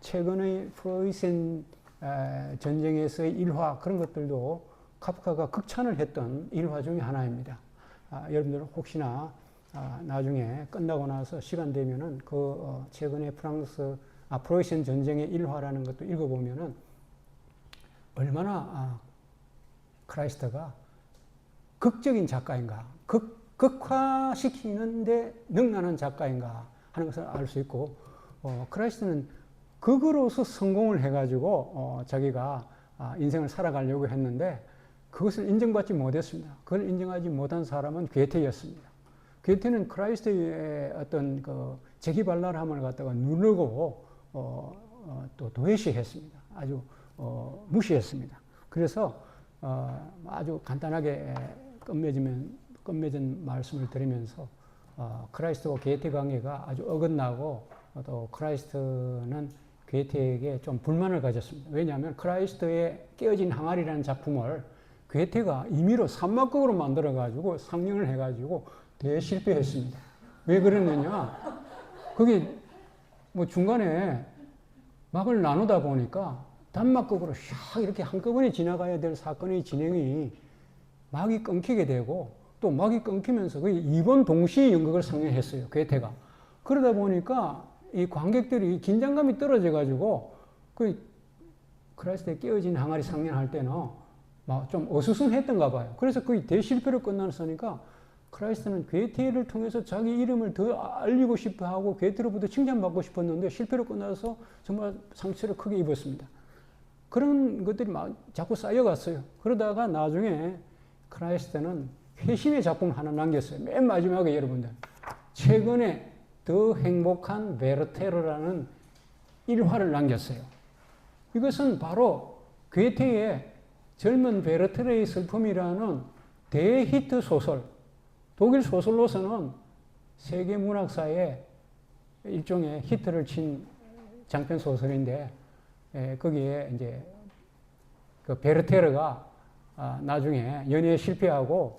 최근의 프로이센 전쟁에서의 일화 그런 것들도 카프카가 극찬을 했던 일화 중에 하나입니다. 여러분들 혹시나 나중에 끝나고 나서 시간 되면은 최근에 프로이센 전쟁의 일화라는 것도 읽어보면은 얼마나 크라이스트가 극적인 작가인가, 극화시키는데 능란한 작가인가 하는 것을 알 수 있고, 크라이스트는 극으로서 성공을 해가지고 자기가 인생을 살아가려고 했는데 그것을 인정받지 못했습니다. 그걸 인정하지 못한 사람은 괴테였습니다. 괴테는 크라이스트의 어떤 재기발랄함을 갖다가 누르고 또 도외시했습니다. 아주 무시했습니다. 그래서 아주 간단하게 끝맺은 말씀을 드리면서 크라이스트와 괴테 관계가 아주 어긋나고 또 크라이스트는 괴테에게 좀 불만을 가졌습니다. 왜냐하면 크라이스트의 깨어진 항아리라는 작품을 괴테가 임의로 3막극으로 만들어가지고 상영을 해가지고 대실패했습니다. 왜 그랬느냐? 그게 뭐 중간에 막을 나누다 보니까 단막극으로 샥 이렇게 한꺼번에 지나가야 될 사건의 진행이 막이 끊기게 되고 또 막이 끊기면서 거의 2번 동시에 연극을 상영했어요. 괴테가. 그러다 보니까 이 관객들이 긴장감이 떨어져가지고 그 크라이스트의 깨어진 항아리 상영할 때는 막 좀 어수선했던가 봐요. 그래서 거의 대실패로 끝났으니까 크라이스트는 괴테를 통해서 자기 이름을 더 알리고 싶어 하고 괴테로부터 칭찬받고 싶었는데 실패로 끝나서 정말 상처를 크게 입었습니다. 그런 것들이 막 자꾸 쌓여갔어요. 그러다가 나중에 크라이스트는 회심의 작품 하나 남겼어요. 맨 마지막에 여러분들. 최근에 더 행복한 베르테르라는 일화를 남겼어요. 이것은 바로 괴테의 젊은 베르테르의 슬픔이라는 대히트 소설, 독일 소설로서는 세계 문학사에 일종의 히트를 친 장편 소설인데, 거기에 이제 그 베르테르가 나중에 연애에 실패하고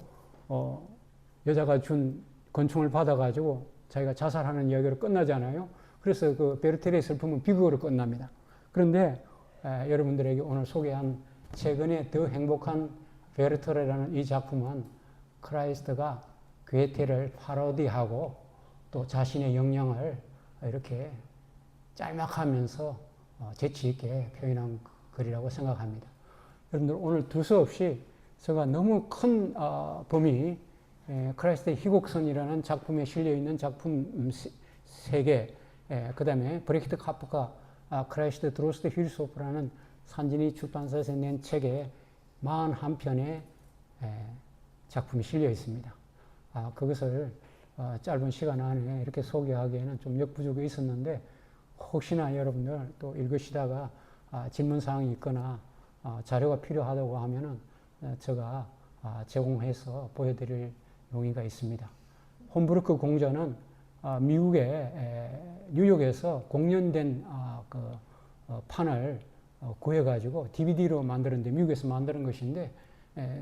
여자가 준 권총을 받아가지고 자기가 자살하는 이야기로 끝나잖아요. 그래서 그 베르테르의 슬픔은 비극으로 끝납니다. 그런데 여러분들에게 오늘 소개한 최근에 더 행복한 베르테르라는 이 작품은 크라이스트가 괴테를 파로디하고 또 자신의 역량을 이렇게 짤막하면서 재치 있게 표현한 글이라고 생각합니다. 여러분들 오늘 두서없이 제가 너무 큰 범위 크라이스트의 희곡선이라는 작품에 실려있는 작품 3개, 그 다음에 브레히트 카프카 크라이스트 드로스트 힐소프라는 산진이 출판사에서 낸 책에 41편의 작품이 실려 있습니다. 그것을 짧은 시간 안에 이렇게 소개하기에는 좀 역부족이 있었는데 혹시나 여러분들 또 읽으시다가 질문사항이 있거나 자료가 필요하다고 하면은 제가 제공해서 보여드릴 용의가 있습니다. 홈부르크 공전은 미국의 뉴욕에서 공연된 판을 구해가지고 DVD로 만드는데 미국에서 만드는 것인데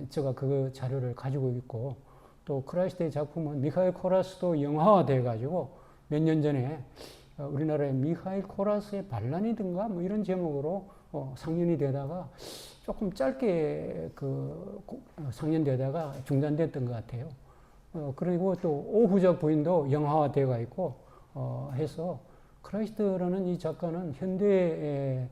제가 그 자료를 가지고 있고 또 크라이스트의 작품은 미하일 코라스도 영화화 돼가지고 몇 년 전에 우리나라의 미하일 코라스의 반란이든가 뭐 이런 제목으로 상연이 되다가 조금 짧게 상연되다가 중단됐던 것 같아요. 그리고 또 오후적 부인도 영화화 되어 있고 해서 크라이스트라는 이 작가는 현대의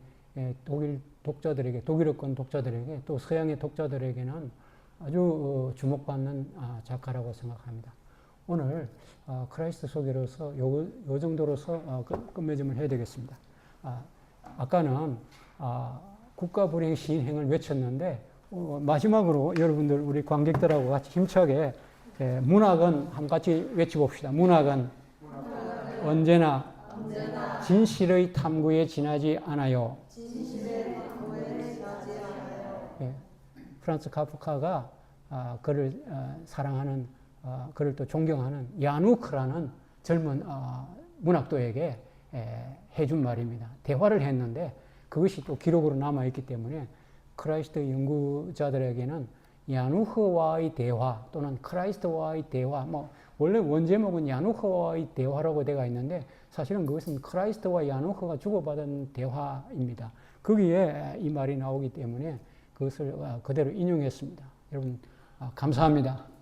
독일 독자들에게, 독일어권 독자들에게 또 서양의 독자들에게는 아주 주목받는 작가라고 생각합니다. 오늘 크라이스트 소개로서 요 정도로서 끝맺음을 해야 되겠습니다. 아까는 국가 불행 시인행을 외쳤는데 마지막으로 여러분들 우리 관객들하고 같이 힘차게 문학은 한번 같이 외쳐봅시다. 문학은 언제나 진실의 탐구에 지나지 않아요. 프란츠 카프카가 그를 사랑하는 그를 또 존경하는 야누크라는 젊은 문학도에게 해준 말입니다. 대화를 했는데 그것이 또 기록으로 남아있기 때문에 크라이스트 연구자들에게는 야누흐와의 대화 또는 크라이스트와의 대화, 뭐 원래 원제목은 야누흐와의 대화라고 되어 있는데 사실은 그것은 크라이스트와 야누흐가 주고받은 대화입니다. 거기에 이 말이 나오기 때문에 그것을 그대로 인용했습니다. 여러분 감사합니다.